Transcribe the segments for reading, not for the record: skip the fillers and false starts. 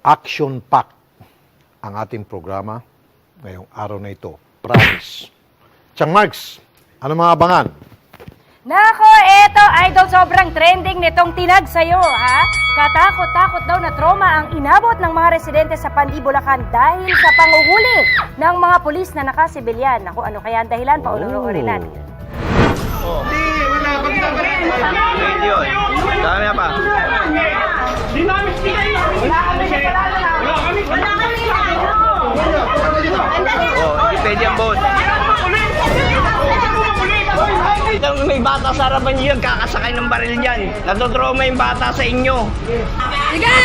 action-packed ang ating programa ngayong araw na ito. Promise. Chang Marks, ano mga abangan? Nako, eto, idol, sobrang trending nitong tinag sa'yo, ha? Katakot-takot daw na trauma ang inabot ng mga residente sa Pandi, Bulacan dahil sa panguhuli ng mga pulis na nakasibilyan. Naku, ano kaya ang dahilan? Paulong-urin natin. Hindi, wala. Hindi yun. Dami pa. Hindi pwede ang boss. May bata sa harapan niyo, kakasakay ng baril dyan. Natutrauma yung bata sa inyo. Sige!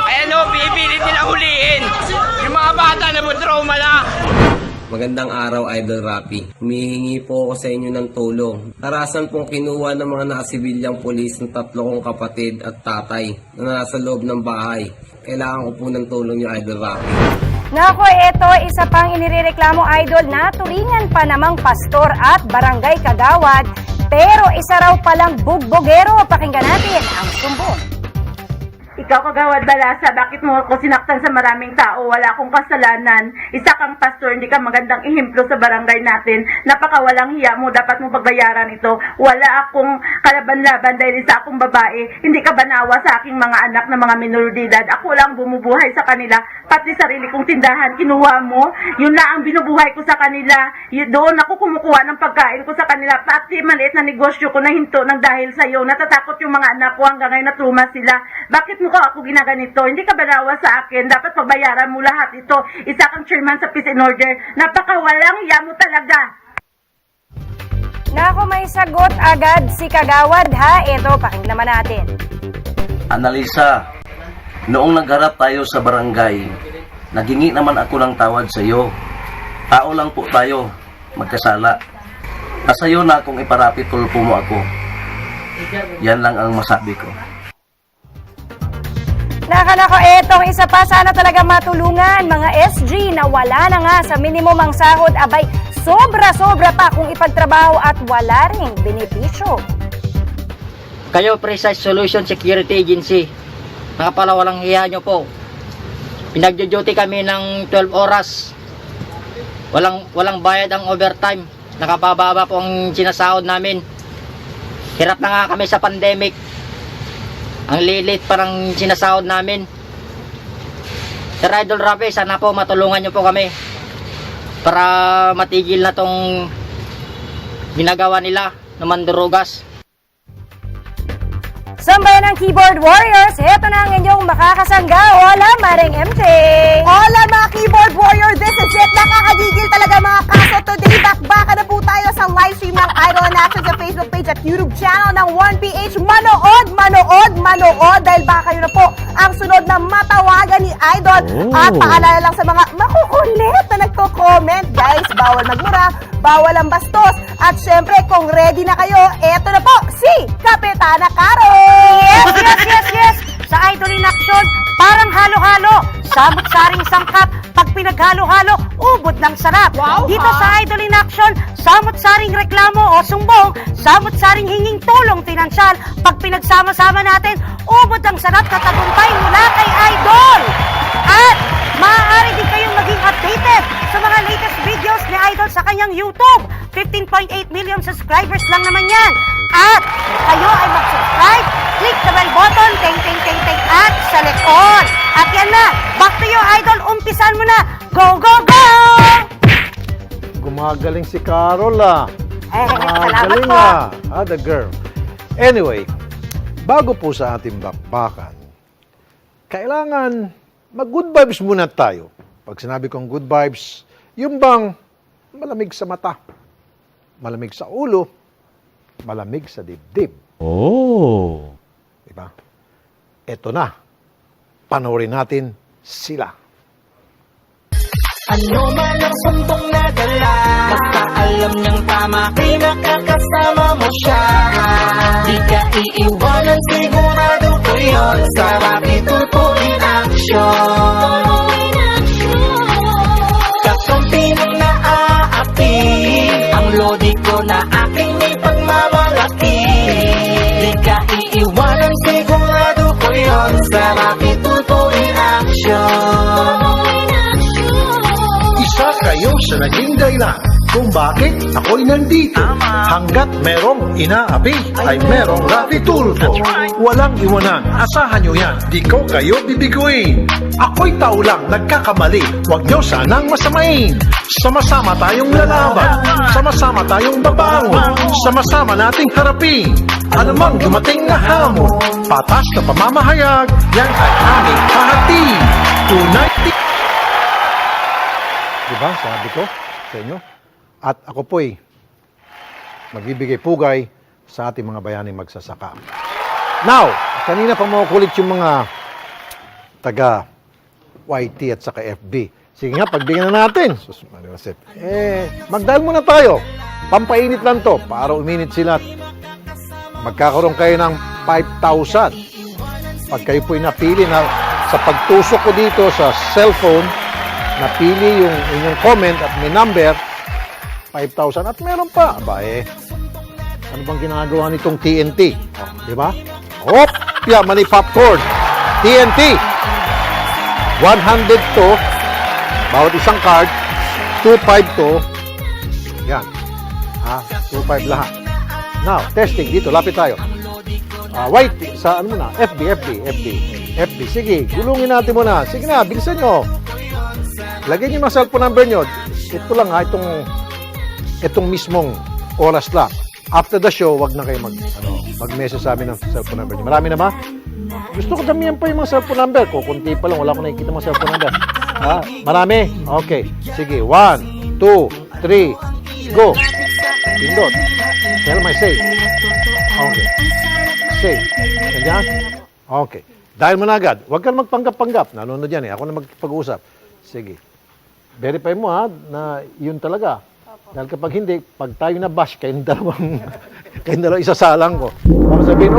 Ayan o, pipilit nila huliin. Yung mga bata na po trauma na. Magandang araw, Idol Rapi. Humihingi po ako sa inyo ng tulong. Karasan pong kinuha ng mga nakasibilyang pulis ng 3 kong kapatid at tatay na nasa loob ng bahay. Kailangan ko po ng tulong niyo, Idol Rapi. Nako, eto, isa pang inireklamo, idol, na turingan pa namang pastor at barangay kagawad, pero isa raw palang bugbogero. Pakinggan natin ang sumbong. Ikaw, Kagawad Balasa, bakit mo ako sinaktan sa maraming tao? Wala akong kasalanan. Isa kang pastor, hindi ka magandang ehemplo sa barangay natin. Napakawalang hiya mo, dapat mo pagbayaran ito. Wala akong kalaban-laban dahil isa akong babae. Hindi ka banawa sa aking mga anak na mga minoridad. Ako lang bumubuhay sa kanila. Pati sarili kong tindahan, kinuha mo. Yun lang ang binubuhay ko sa kanila. Doon ako kumukuha ng pagkain ko sa kanila. Pati maliit na negosyo ko na hinto ng dahil sa'yo. Natatakot yung mga anak ko hanggang ngayon natruma sila. Bakit mo ako ginaganito? Hindi ka banawa sa akin. Dapat pagbayaran mo lahat ito. Isa kang chairman sa Peace and Order. Napakawalang hiya mo talaga. Nako, may sagot agad si Kagawad, ha? Eto, pakinggan naman natin. Analisa, noong nagharap tayo sa barangay, nagingi naman ako ng tawad sa iyo. Tao lang po tayo, magkasala. Nasa iyo na akong iparapit, tulpo mo ako. Yan lang ang masabi ko. Nako, etong isa pa, sana talaga matulungan mga SG na wala na nga sa minimum ang sahod. Abay, sobra-sobra pa kung ipagtrabaho at wala ring benepisyo. Kayo, Precise Solution Security Agency, nakapalawalang hiya nyo po. Pinagduduty kami ng 12 oras. Walang bayad ang overtime. Nakabababa po ang sinasahod namin. Hirap na nga kami sa pandemic. Ang lilit parang sinasahod namin. Sir Idol Rapi, sana po matulungan nyo po kami para matigil na tong ginagawa nila ng mandurugas. Sambayan ng Keyboard Warriors, heto na ang inyong makakasangga. Hola, Maring MJ! Hola mga Keyboard Warrior, this is it. Nakakagigil talaga mga kaso. Today, bakbaka na po tayo sa live stream ng Idol in Action sa Facebook page at YouTube channel ng 1PH. Manood! Dahil baka yun na po ang sunod na matawagan ni Idol. At paalala lang sa mga makukulit na nagko-comment. Guys, bawal magmura, bawal ang bastos. At syempre, kung ready na kayo, eto na po si Kapitana Caro! Yes! Sa Idol in Action, parang halo-halo. Samot-saring sangkap, pag pinaghalo-halo, ubod ng sarap. Wow, dito sa Idol in Action, samot-saring reklamo o sumbong, samot-saring hinging tulong pinansyal. Pag pinagsama-sama natin, ubod ang sarap na tagumpay mula kay Idol. At maaari din kayong maging updated sa mga latest videos ni Idol sa kanyang YouTube. 15.8 million subscribers lang naman yan. At kayo ay mag-subscribe, click the bell button, ting, at select all. At yan na, back to you, Idol, umpisan mo na. Go! Gumagaling si Carol, Salamat po. The girl. Anyway, bago po sa ating bakbakan, kailangan mag-good vibes muna tayo. Pag sinabi kong good vibes, yung bang malamig sa mata, malamig sa ulo, malamig sa dibdib. Oh. Diba? Eto na. Panoorin natin sila. Ano man ang sumbong na dala, basta alam niyang tama, pinakakasama mo siya. Di ka iiwanan, sigurado ka yun. Sa Rappi Tulpo in action. Kakampi ng naaapi, ang lodi ko na aking ipagmamalaki. Di ka iiwanan, sigurado ko yun. Sa Rappi Tulpo in action. Isa kayo sa naging dahilan kung bakit ako'y nandito. Hanggat merong inaapi ay merong Rappi Tulfo. Walang iwanan, asahan nyo yan, di ko kayo bibiguin. Ako'y tao lang, nagkakamali, huwag nyo sanang masamain. Sama-sama tayong lalaban, sama-sama tayong babangon, sama-sama nating harapin anumang dumating na hamon. Patas na pamamahayag, yan ay aming hahati. Tunay. Diba, sabi ko sa inyo? At ako po'y magbibigay pugay sa ating mga bayaning magsasaka. Now, kanina pa makukulit yung mga taga YT at saka FB. Sige nga, pagbigyan na natin. Sus, magdahil muna tayo. Pampainit lang to. Para uminit sila. Magkakaroon kayo ng 5,000. Pag kayo po'y napili na sa pagtusok ko dito sa cellphone, napili yung inyong comment at may number, 5,000 at meron pa. Aba ano bang ginagawa nitong TNT? Oh, di ba? Hop! Yeah, mani popcorn. TNT. 100 to. Bawat isang card. 2.5 to. Yan. 2.5 lahat. Now, testing. Dito, lapit tayo. White, sa ano muna? FB. Sige, gulungin natin muna. Sige na, bilisan nyo. Lagyan nyo yung cellphone number nyo. Ito lang itong mismong oras lang. After the show, wag na kayo mag-message sa amin ng cellphone number nyo. Marami na ba? Gusto ko damihan pa yung mga cellphone number. Kukunti pa lang, wala ko nakikita mga cellphone number. Marami? Okay. Sige, 1, 2, 3, go. Pindot. Tell my say. Okay. Say. Nandiyan? Okay. Dahil mo na agad, huwag kang magpanggap-panggap. Nanonood yan Ako na magpag-uusap. Sige. Verify mo na yun talaga. Dahil kapag hindi, pag tayo na bash, kayong dalawang isasalang ko. Para sabihin,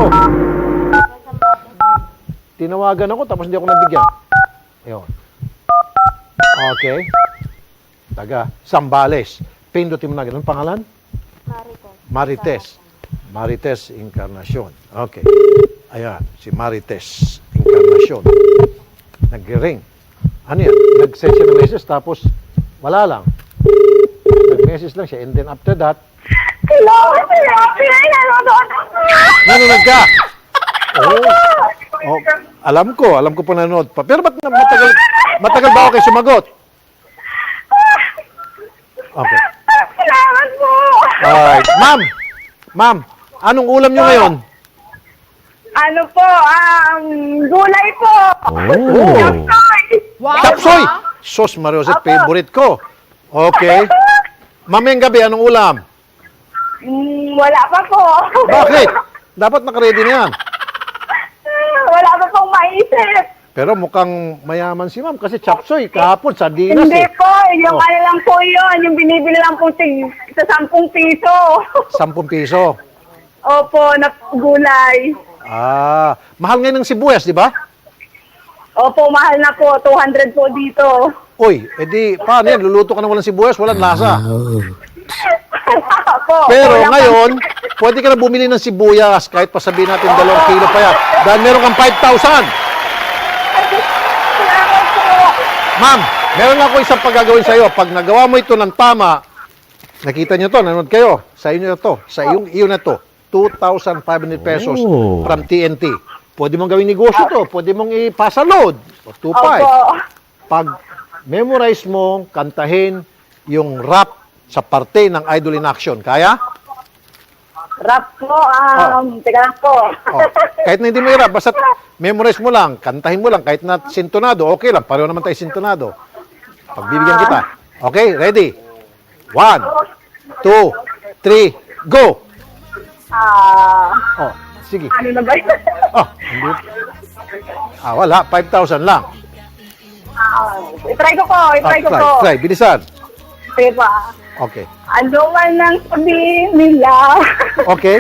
tinawagan ako tapos hindi ako nabigyan. Ayun. Okay. Taga, Sambales. Pindutin mo na agad. Anong pangalan? Marites Encarnacion. Okay. Ayan, si Marites Encarnacion. Nag-ring. Ano yan? Nag-send siya ng message tapos wala lang. Nag-message lang siya and then after that nanonood ka. Alam ko po nanonood pa. Pero ba't matagal ba ako kayo sumagot? Okay. Salamat po. Alright. Ma'am, anong ulam nyo ngayon? Ano po, gulay po. Chapsoy! Sos Mariosep, favorite ko. Okay. Mamayang gabi, anong ulam? Wala pa po. Bakit? Dapat nakaready na yan. Wala pa pong maisip. Pero mukhang mayaman si ma'am kasi chapsoy, kahapon, sardinas Hindi po, yung ano lang po yun, yung binibili lang po sa 10 piso. 10 piso. Opo, na gulay. Mahal ngayon ng sibuyas, di ba? Opo, mahal na po, 200 po dito. Uy, edi, paano yan? Luluto ka na walang sibuyas, walang lasa. Po, Pero kulang ngayon, pwede ka na bumili ng sibuyas kahit pa sabihin natin 2 kilo pa yan. Dahil meron kang 5,000. Salamat po. Ma'am, meron ako isang paggagawin sa iyo. Pag nagawa mo ito ng tama, nakita nyo to, nanonood kayo. Sa inyo to, sa iyo na to. 2,500 pesos from TNT. Pwede mong gawing negosyo to. Pwede mong ipasa load. 2.5. Pag memorize mo, kantahin yung rap sa parte ng Idol in Action. Kaya? Rap po, teka lang po. Kahit na hindi mo i-rap, basta memorize mo lang, kantahin mo lang, kahit na sintonado, okay lang. Pareho naman tayo sintonado. Pagbibigyan kita. Okay, ready? 1, 2, 3, go! Sige. Ano na ba yun? Hindi. Wala. 5,000 lang. I-try ko po, Try. Bilisan. Sige pa. Okay. Ano man ang sabihin nila. Okay.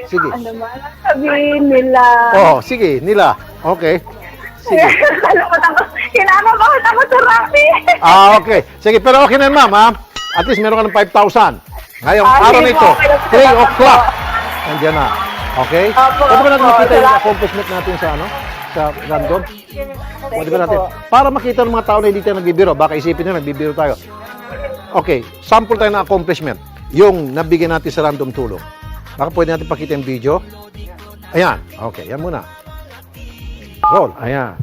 Sige. Ano man ang sabihin nila? Oh, sige, nila. Okay. Sige. Kinakabahan ako sa Rafi. Okay. Sige, pero okay na ma'am, ha? At least meron ka ng 5,000. Ngayong araw na sige ito, po, okay na po. 3 o'clock. Nandiyan na. Okay? Opo, Pwede ba natin opo. makita yung Salamat. accomplishment natin sa sa random? Pwede ba natin? Para makita ng mga tao na hindi tayo nagbibiro. Baka isipin nyo, nagbibiro tayo. Okay, sample tayo ng accomplishment. Yung nabigyan natin sa random tulong. Baka pwede natin pakita yung video. Ayan. Okay, yan muna. Roll. Ayan.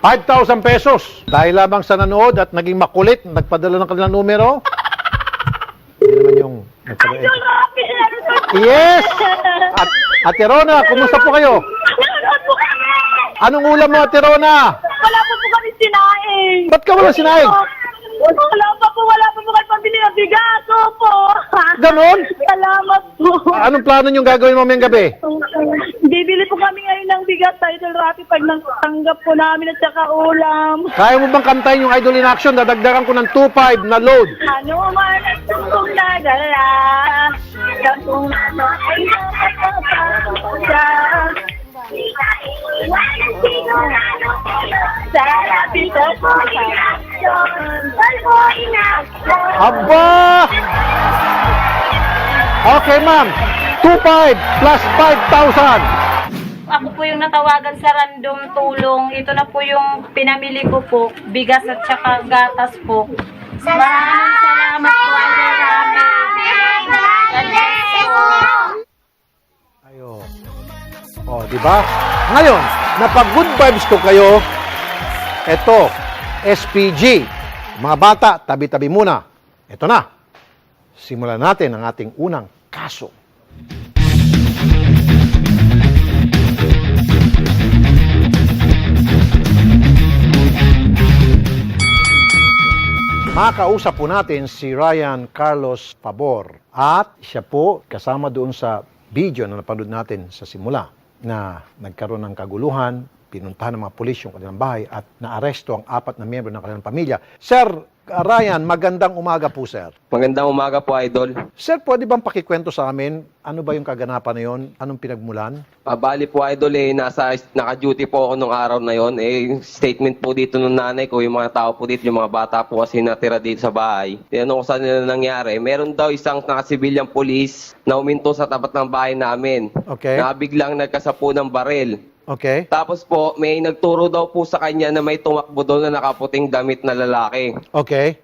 5,000 pesos. Dahil lamang sa nanood at naging makulit, nagpadala ng kanilang numero. Hindi naman yung nagpadala. Yes! Ate Rona, kumusta po kayo? Nanonood po kami. Anong ulam mo, Ate Rona? Wala po kami sinaing. Ba't ka wala sinaing? Wala pa po kayo pambili ng bigas. Opo. Ganon? Salamat po. Anong plano nyo gagawin mamayang gabi? Bibili po kami ngayon ng bigas, Idol Rafi, pag natanggap po namin at saka ulam. Kaya mo bang kantayin yung Idol in Action? Dadagdagan ko ng 2.5 na load. Ano man ang tungkong nadala, kung ano ay nakakapagpasa. Sa lapit at Aba! Okay, ma'am. 2.5 plus 5,000. Ako po yung natawagan sa random tulong. Ito na po yung pinamili ko po. Bigas at saka gatas po. Maraming salamat po, Idol Rafi. God bless po. Ayo. Oh, di ba? Ngayon, napag-good vibes ko kayo. Ito, SPG. Mga bata, tabi-tabi muna. Ito na. Simulan natin ang ating unang kaso. Makausap po natin si Ryan Carlos Pabor at siya po kasama doon sa video na napanood natin sa simula na nagkaroon ng kaguluhan, pinuntahan ng mga pulis yung kanilang bahay at naaresto ang 4 na miyembro ng kanilang pamilya. Sir Ryan, magandang umaga po, sir. Magandang umaga po, Idol. Sir, pwede bang pakikwento sa amin ano ba yung kaganapan na yon? Anong pinagmulan? Bali po, Idol, naka-duty po ako nung araw na yon. Yung statement po dito ng nanay ko, yung mga tao po dito, yung mga bata po kasi natira dito sa bahay. Tinanong ko saan nila nangyari. Meron daw isang nakasibilyang polis na uminto sa tapat ng bahay namin. Okay. Na biglang nagkasapo ng baril. Okay. Tapos po, may nagturo daw po sa kanya na may tumakbo doon na nakaputing damit na lalaki. Okay.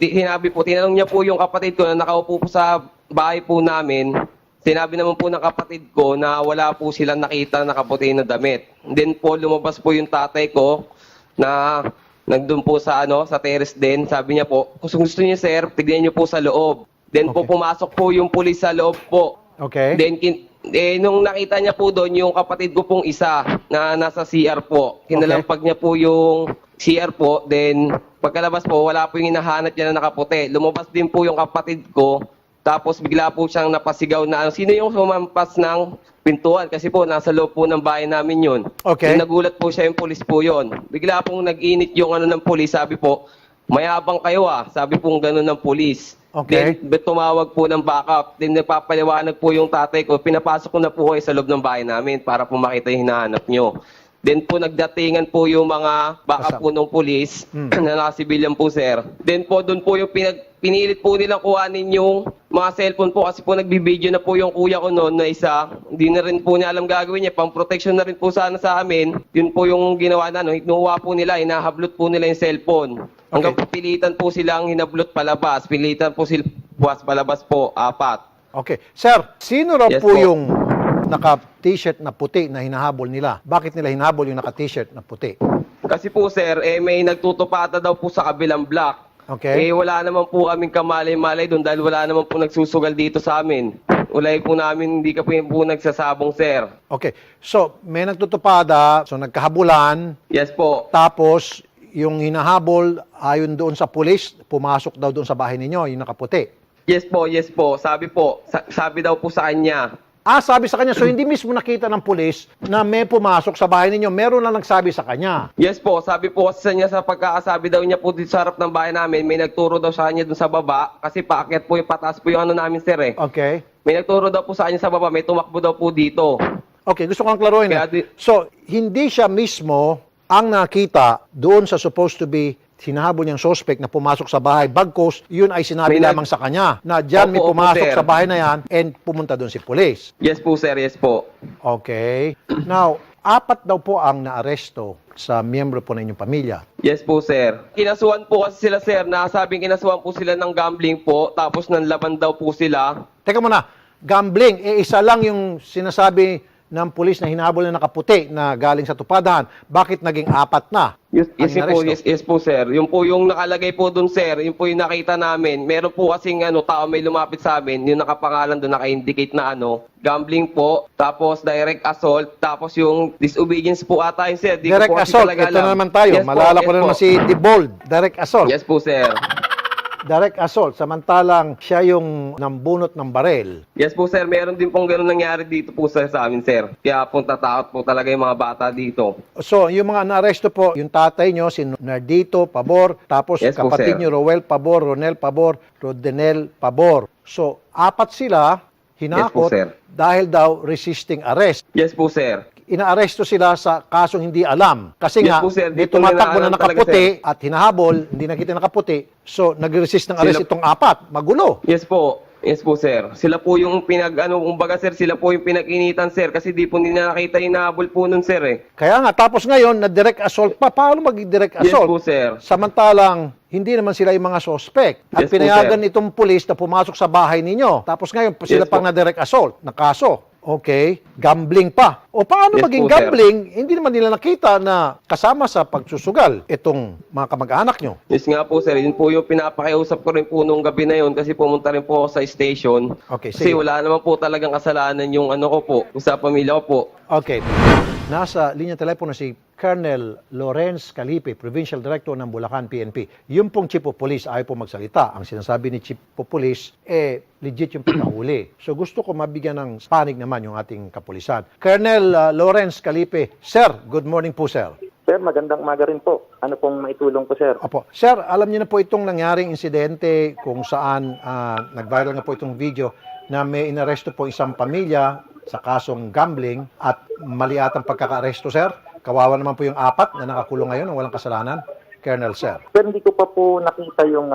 Tinanong niya po yung kapatid ko na nakaupo po sa bahay po namin. Sinabi naman po ng kapatid ko na wala po silang nakita na nakaputi na damit. Then po, lumabas po yung tatay ko na nandun po sa terrace din. Sabi niya po, kung gusto niyo sir, tignan niyo po sa loob. Then po, Okay. pumasok po yung pulis sa loob po. Okay. Then, nung nakita niya po doon, yung kapatid ko pong isa na nasa CR po. Kinalampag niya po yung CR po. Then, pagkalabas po, wala po yung hinahanap niya na nakaputi. Lumabas din po yung kapatid ko. Tapos, bigla po siyang napasigaw na, sino yung sumampas ng pintuan? Kasi po, nasa loob po ng bahay namin yun. Okay. Then, nagulat po siya yung pulis po yun. Bigla pong nag-init yung ng pulis. Sabi po, mayabang kayo Sabi pong gano'n ng pulis. Okay. Then, tumawag po ng backup. Then, napapaliwanag po yung tatay ko. Pinapasok ko na po kayo sa loob ng bahay namin para po makita yung hinahanap nyo. Then po, nagdatingan po yung mga backup po ng pulis na nakasibilyan po, sir. Then po, doon po yung pinilit po nilang kuhanin yung mga cellphone po kasi po nagbibideo na po yung kuya ko noon na isa. Hindi na rin po niya alam gagawin niya. Pang-protection na rin po sana sa amin. Yun po yung ginawa na. Inuha po nila, inahablot po nila yung cellphone. Hanggang pilitan po silang hinablot palabas. Pilitan po sila palabas po, 4. Okay. Sir, sino raw Yes po po. yung naka-t-shirt na puti na hinahabol nila? Bakit nila hinahabol yung naka-t-shirt na puti? Kasi po sir, may nagtutupata daw po sa kabilang block. Okay. Wala naman po kaming kamalay-malay doon dahil wala naman po nagsusugal dito sa amin. Ulay po namin, hindi ka po nagsasabong, sir. Okay. So, may nagtutupada, so nagkahabulan, Yes po. tapos yung hinahabol ayon doon sa pulis, pumasok daw doon sa bahay ninyo, yung nakaputi. Yes po, yes po. Sabi po, sabi daw po sa kanya. Sabi sa kanya, so hindi mismo nakita ng pulis na may pumasok sa bahay ninyo, meron lang nagsabi sa kanya. Yes po, sabi po sa niya sa pagkakasabi daw niya po dito sa harap ng bahay namin, may nagturo daw sa kanya doon sa baba kasi paakyat po yung pataas po yung namin, sir Okay. May nagturo daw po sa kanya sa baba, may tumakbo daw po dito. Okay, gusto ko lang klaruhin. Kaya So, hindi siya mismo ang nakita doon sa supposed to be hinahabol niyang suspect na pumasok sa bahay. Bagkos, yun ay sinabi May lamang sa kanya na dyan may Opo, pumasok sir. sa bahay na yan and pumunta doon si police. Yes po, sir. Yes po. Okay. Now, 4 daw po ang naaresto sa miyembro po ng inyong pamilya. Yes po, sir. Kinasuhan po kasi sila, sir. Nasabing kinasuhan po sila ng gambling po. Tapos nanlaban daw po sila. Teka muna, gambling, isa lang yung sinasabi ng pulis na hinahabol na nakaputi na galing sa tupadahan. Bakit naging 4 na? Yes, ang po, inaresto? yes po, sir. Yung po yung nakalagay po doon, sir. Yung po yung nakita namin. Meron po kasing tao may lumapit sa amin. Yung nakapangalan doon, naka-indicate na gambling po. Tapos direct assault. Tapos yung disobedience po ata yun, sir. Di ko Direct po kasi assault, talaga ito alam. na naman tayo. Yes po, Malala ko yes na po. naman si Debold. Direct assault. Yes po, sir. Direct assault, samantalang siya yung nambunot ng barel. Yes po, sir. Meron din pong gano'n nangyari dito po sa amin, sir. Kaya po tatakot po talaga yung mga bata dito. So, yung mga naaresto po, yung tatay nyo, si Nardito Pabor, tapos Yes po, kapatid sir. nyo, Roel Pabor, Ronel Pabor, Rodenel Pabor. So, 4 sila hinakot Yes po, sir. dahil daw resisting arrest. Yes po, sir. Inaaresto sila sa kasong hindi alam. Kasi Yes nga, po, sir. may Di po tumatakbo na nila alam talaga, nakaputi at hinahabol, hindi nakita nakaputi. So, nag-resist ng arrest Sila- itong 4. Magulo. Yes po. Yes po, sir. Sila po yung kumbaga, sir, sila po yung pinag-initan, sir. Kasi di po nila nakita yung nahabol po nun, sir, eh. Kaya nga, tapos ngayon, na-direct assault pa. Paano mag-direct Yes assault? po, sir. Samantalang, hindi naman sila yung mga suspect. At Yes po, pinayagan sir. itong pulis na pumasok sa bahay ninyo. Tapos ngayon, sila Yes pang po. na-direct assault, na kaso. Okay, gambling pa. O paano Yes maging po, sir. gambling? Hindi naman nila nakita na kasama sa pagsusugal itong mga kamag-anak nyo. Yes nga po, sir. Yun po yung pinapakiusap ko rin po nung gabi na yun kasi pumunta rin po ako sa station. Okay, Kasi sige. wala naman po talagang kasalanan yung ko po, yung sa pamilya ko po. Okay. Nasa linya telepono si Colonel Lawrence Calipe, Provincial Director ng Bulacan PNP. Yung pong Chief of Police ayaw po magsalita. Ang sinasabi ni Chief of Police, legit yung pagkahuli. So gusto ko mabigyan ng panig naman yung ating kapulisan. Colonel Lawrence Calipe, Sir, good morning po, Sir. Sir, magandang umaga rin po. Ano pong maitulong ko, sir? Opo. Sir, alam niyo na po itong nangyaring insidente kung saan nag-viral na po itong video na may inaresto po isang pamilya sa kasong gambling at mali atang pagkaka-aresto, sir. Kawawa naman po yung 4 na nakakulong ngayon ng walang kasalanan. Colonel, sir. Sir, hindi ko pa po nakita yung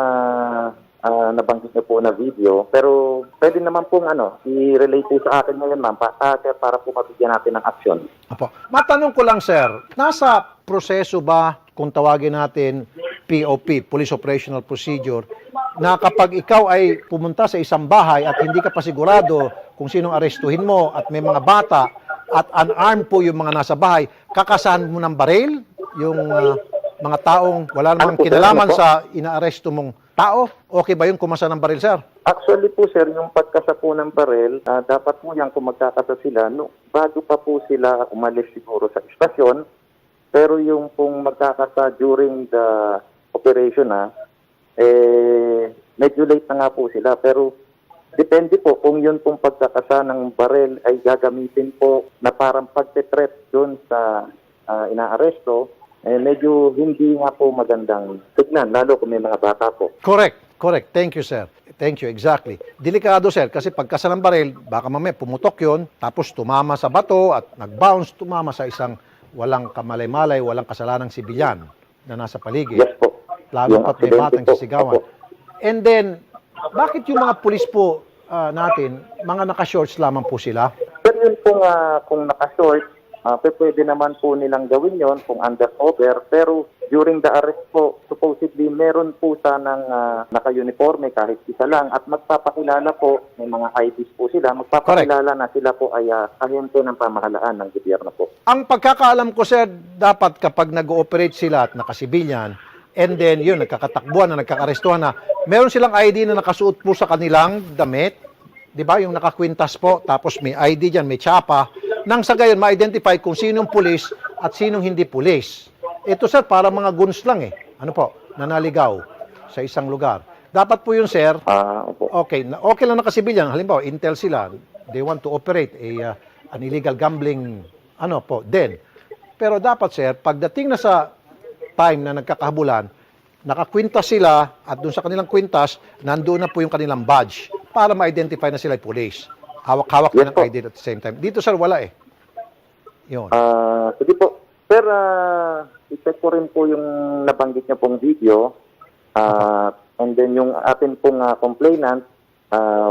nabanggit niyo po na video. Pero pwede naman pong i-relate po sa akin ngayon, ma'am, sir, para po mabigyan natin ng aksyon. Opo. Matanong ko lang, sir, nasa proseso ba kung tawagin natin POP, Police Operational Procedure, na kapag ikaw ay pumunta sa isang bahay at hindi ka pa sigurado kung sinong arestuhin mo at may mga bata at unarmed po yung mga nasa bahay, kakasahan mo ng baril yung mga taong wala namang Ano po, sir? kinalaman Ano po? sa inaaresto mong tao? Okay ba yung kumasa ng baril, sir? Actually po, sir, yung pagkasa po ng barel, dapat po yan kung magkakasa sila, bago pa po sila umalis siguro sa istasyon. Pero yung pong magkakasa during the operation, medyo late na nga po sila. Pero depende po kung yun pong pagkakasa ng barel ay gagamitin po na parang pagte-threat doon sa inaaresto, medyo hindi nga po magandang tignan, lalo kung may mga bata po. Correct. Correct. Thank you, sir. Thank you. Exactly. Delikado, sir, kasi pagkasa ng baril, baka mamaya pumutok yon, tapos tumama sa bato at nag-bounce, tumama sa isang walang kamalay-malay, walang kasalanang sibilyan na nasa paligid. Yes po. Lalo Yung pat may aksidente batang po. sisigawan. Opo. And then, bakit yung mga pulis po natin, mga naka-shorts lamang po sila? Pero yun kung naka-short, pwede naman po nilang gawin yon kung undercover. Pero during the arrest po, supposedly meron po sanang naka-uniforme kahit isa lang at magpapakilala po, may mga IDs po sila, magpapakilala na sila po ay ahente ng pamahalaan ng gobyerno po. Ang pagkakaalam ko, sir, dapat kapag nag-ooperate sila at nakasibilyan, and then yun, nagkakatakbuhan na, nagkakarestuhan na, meron silang ID na nakasuot po sa kanilang damit, di ba? Yung nakakwintas po, tapos may ID dyan, may tsapa, nang sa gayon, ma-identify kung sinong pulis at sinong hindi pulis. Ito, sir, para mga guns lang eh. Ano po? Nanaligaw sa isang lugar. Dapat po yun, sir. Opo. Okay lang nakasibilyan. Halimbawa, intel sila. They want to operate an illegal gambling, then. Pero dapat, sir, pagdating na sa time na nagkakahabulan, nakakwintas sila at doon sa kanilang kwintas, nandoon na po yung kanilang badge para ma-identify na sila ay police. Hawak-hawak Yes ng po. ID at the same time. Dito, sir, wala eh. Yun. Sige po. Sir, i-check ko rin po yung nabanggit niya pong video. And then yung atin pong complainant,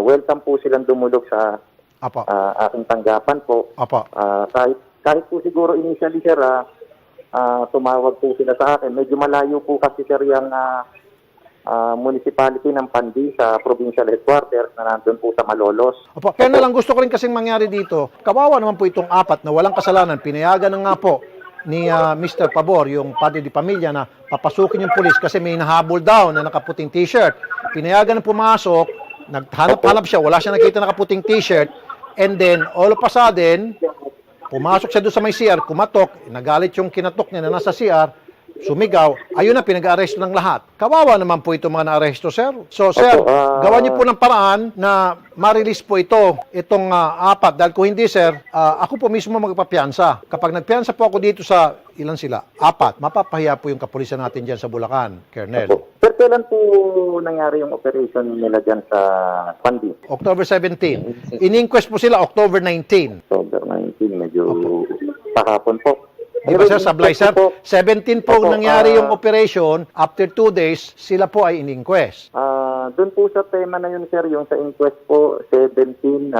welcome po silang dumulog sa Apo. aking tanggapan po. Apo. Kahit po siguro initially, sir, tumawag po sila sa akin. Medyo malayo po kasi, sir, yung municipality ng Pandi sa provincial headquarters na nandun po sa Malolos. Opo. Kaya na lang gusto ko rin kasing mangyari dito, kawawa naman po itong apat na walang kasalanan. Pinayagan na nga po ni Mr. Pabor, yung padre di pamilya, na papasukin yung pulis kasi may nahabol daw na nakaputing t-shirt. Pinayagan na pumasok, naghanap-hanap siya, wala siya nakita nakaputing t-shirt, and then all of a sudden, pumasok siya doon sa may CR, kumatok, nagalit yung kinatok niya na nasa CR, sumigaw, ayun na, pinag-aresto ng lahat. Kawawa naman po ito mga na-aresto, sir. So, sir, gawan niyo po ng paraan na ma-release po itong apat. Dahil kung hindi, sir, ako po mismo magpapiansa. Kapag nagpiansa po ako dito sa, ilan sila? Apat. Mapapahiya po yung kapulisan natin dyan sa Bulacan, Colonel. Sir, kailan po nangyari yung operation nila dyan sa Pandi? October 17. In-inquest po sila October 19. October 19, medyo kahapon po. Di ba, sir, sablay, sir? 17 po nangyari yung operation. After 2 days, sila po ay in-inquest. Doon po sa tema na yun, sir, yung sa inquest po, 17,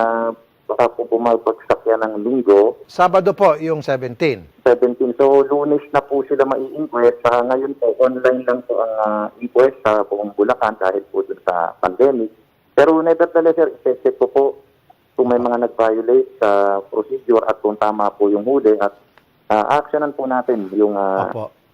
baka po pumagpagsak yan ng linggo. Sabado po yung 17. 17. So, Lunes na po sila mai-inquest. Ngayon po, online lang po ang inquest sa buong Bulacan dahil po dun sa pandemic. Pero nevertheless, sir, i-check ko po kung may mga nag-violate sa procedure at kung tama po yung huli at actionan po natin yung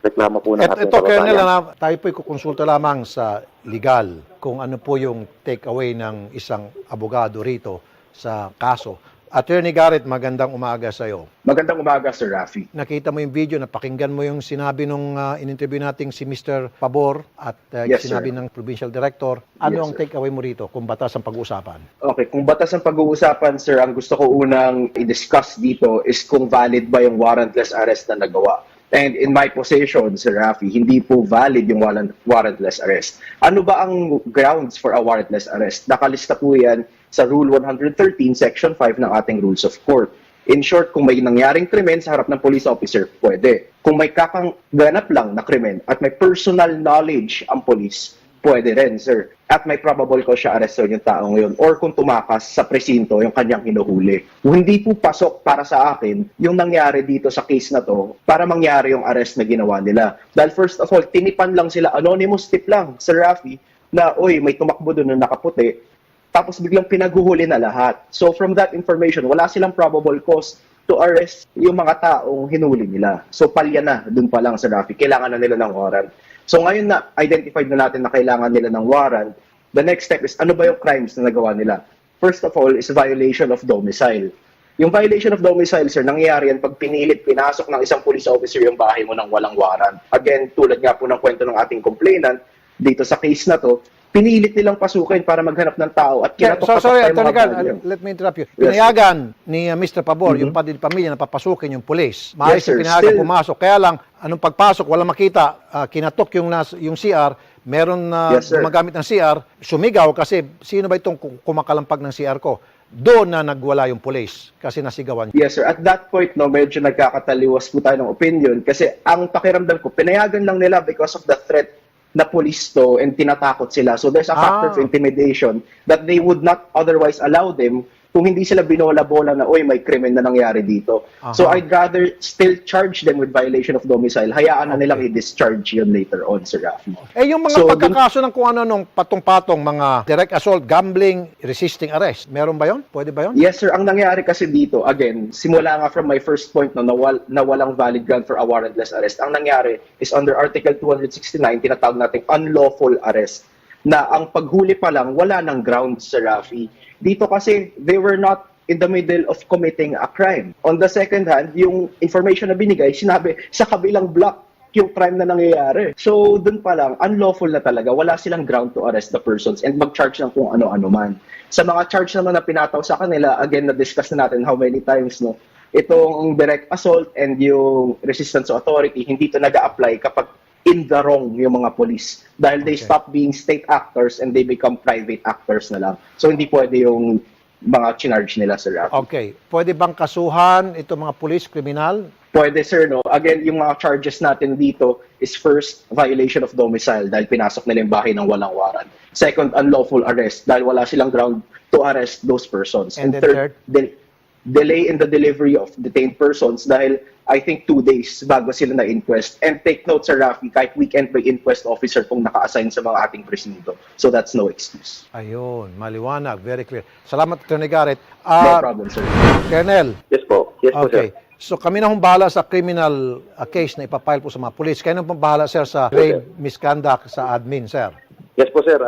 reklamo po ng ating Ito, Colonel, kababayan. tayo po kukonsulta lamang sa legal kung ano po yung take-away ng isang abogado rito sa kaso. Attorney Garrett, magandang umaga sa iyo. Magandang umaga, Sir Rafi. Nakita mo yung video, napakinggan mo yung sinabi nung in-interview nating si Mr. Pabor at Yes, sinabi sir. ng Provincial Director. Ano Yes, ang sir. take-away mo rito kung batas ang pag-uusapan? Okay, kung batas ang pag-uusapan, sir, ang gusto ko unang i-discuss dito is kung valid ba yung warrantless arrest na nagawa. And in my position, Sir Rafi, hindi po valid yung warrantless arrest. Ano ba ang grounds for a warrantless arrest? Nakalista po yan sa Rule 113, Section 5 ng ating Rules of Court. In short, kung may nangyaring krimen sa harap ng police officer, pwede. Kung may kakanganap lang na krimen at may personal knowledge ang police, pwede rin, sir. At may probable cause siya arrestin yung taong yun. Or kung tumakas sa presinto yung kanyang hinuhuli. Hindi po pasok para sa akin yung nangyari dito sa case na to para mangyari yung arrest na ginawa nila. Dahil first of all, tinipan lang sila, anonymous tip lang, Sir Rafi, na, oy, may tumakbo doon na nakaputi. Tapos biglang pinaguhuli na lahat. So from that information, wala silang probable cause to arrest yung mga taong hinuli nila. So palya na, dun pa lang, Sir Rafi, kailangan na nila ng warrant. So ngayon na identified na natin na kailangan nila ng warrant, the next step is ano ba yung crimes na nagawa nila? First of all is violation of domicile. Yung violation of domicile, sir, nangyayari yan pag pinilit, pinasok ng isang police officer yung bahay mo ng walang warrant. Again, tulad nga po ng kwento ng ating complainant, dito sa case na to, pinilit nilang pasukin para maghanap ng tao at kinatok-katok Sorry, tayo Attorney mga Carl, bagyo. let me interrupt you. Yes, Pinayagan ni Mr. Pabor, yung padre di pamilya, na papasukin yung police. Maayos Yes, sir. yung pinayagan Still- pumasok. Kaya lang, anong pagpasok, walang makita, kinatok yung CR, meron na Yes, sir. gumagamit ng CR, sumigaw kasi sino ba itong kumakalampag ng CR ko? Doon na nagwala yung police kasi nasigawan. Yes, sir. At that point, no, medyo nagkakataliwas po tayo ng opinion kasi ang pakiramdam ko, pinayagan lang nila because of the threat na police to and tinatakot sila. So there's a factor of intimidation that they would not otherwise allow them kung hindi sila binola-bola na, oy, may krimen na nangyari dito. So I'd rather still charge them with violation of domicile. Hayaan na nilang i-discharge yun later on, Sir Rafi. Yung mga So, pagkakaso ng kung ano nung patong-patong, mga direct assault, gambling, resisting arrest, meron ba yon? Pwede ba yon? Yes, sir. Ang nangyari kasi dito, again, simula nga from my first point no, na walang valid ground for a warrantless arrest, ang nangyari is under Article 269, tinatawag natin unlawful arrest, na ang paghuli pa lang, wala ng grounds, Sir Rafi. Dito kasi, they were not in the middle of committing a crime. On the second hand, yung information na binigay, sinabi, sa kabilang block, yung crime na nangyayari. So, dun pa lang, unlawful na talaga. Wala silang ground to arrest the persons and mag-charge ng kung ano-ano man. Sa mga charge naman na pinataw sa kanila, again, na-discuss na natin how many times, no? Itong direct assault and yung resistance to authority, hindi ito nag-a-apply kapag in the wrong yung mga police. Dahil they stop being state actors and they become private actors na lang. So, hindi pwede yung mga chinarge nila, Sir Rafi. Okay. Pwede bang kasuhan itong mga police, kriminal? Pwede, sir, no? Again, yung mga charges natin dito is first, violation of domicile dahil pinasok nila yung bahay ng walang warrant. Second, unlawful arrest dahil wala silang ground to arrest those persons. And then third, delay in the delivery of detained persons dahil I think 2 days bago sila na-inquest. And take note, Sir Rafi, kahit weekend may inquest officer kung naka-assign sa mga ating presinto. So that's no excuse. Ayun, maliwanag, very clear. Salamat, Attorney Garrett. No problem, sir. Colonel. Yes po. Yes po, sir. Okay. So kami na hong bahala sa criminal case na ipapile po sa mga police. Kayo na pong bahala, sir, sa grave misconduct sa admin, sir. Yes po, sir.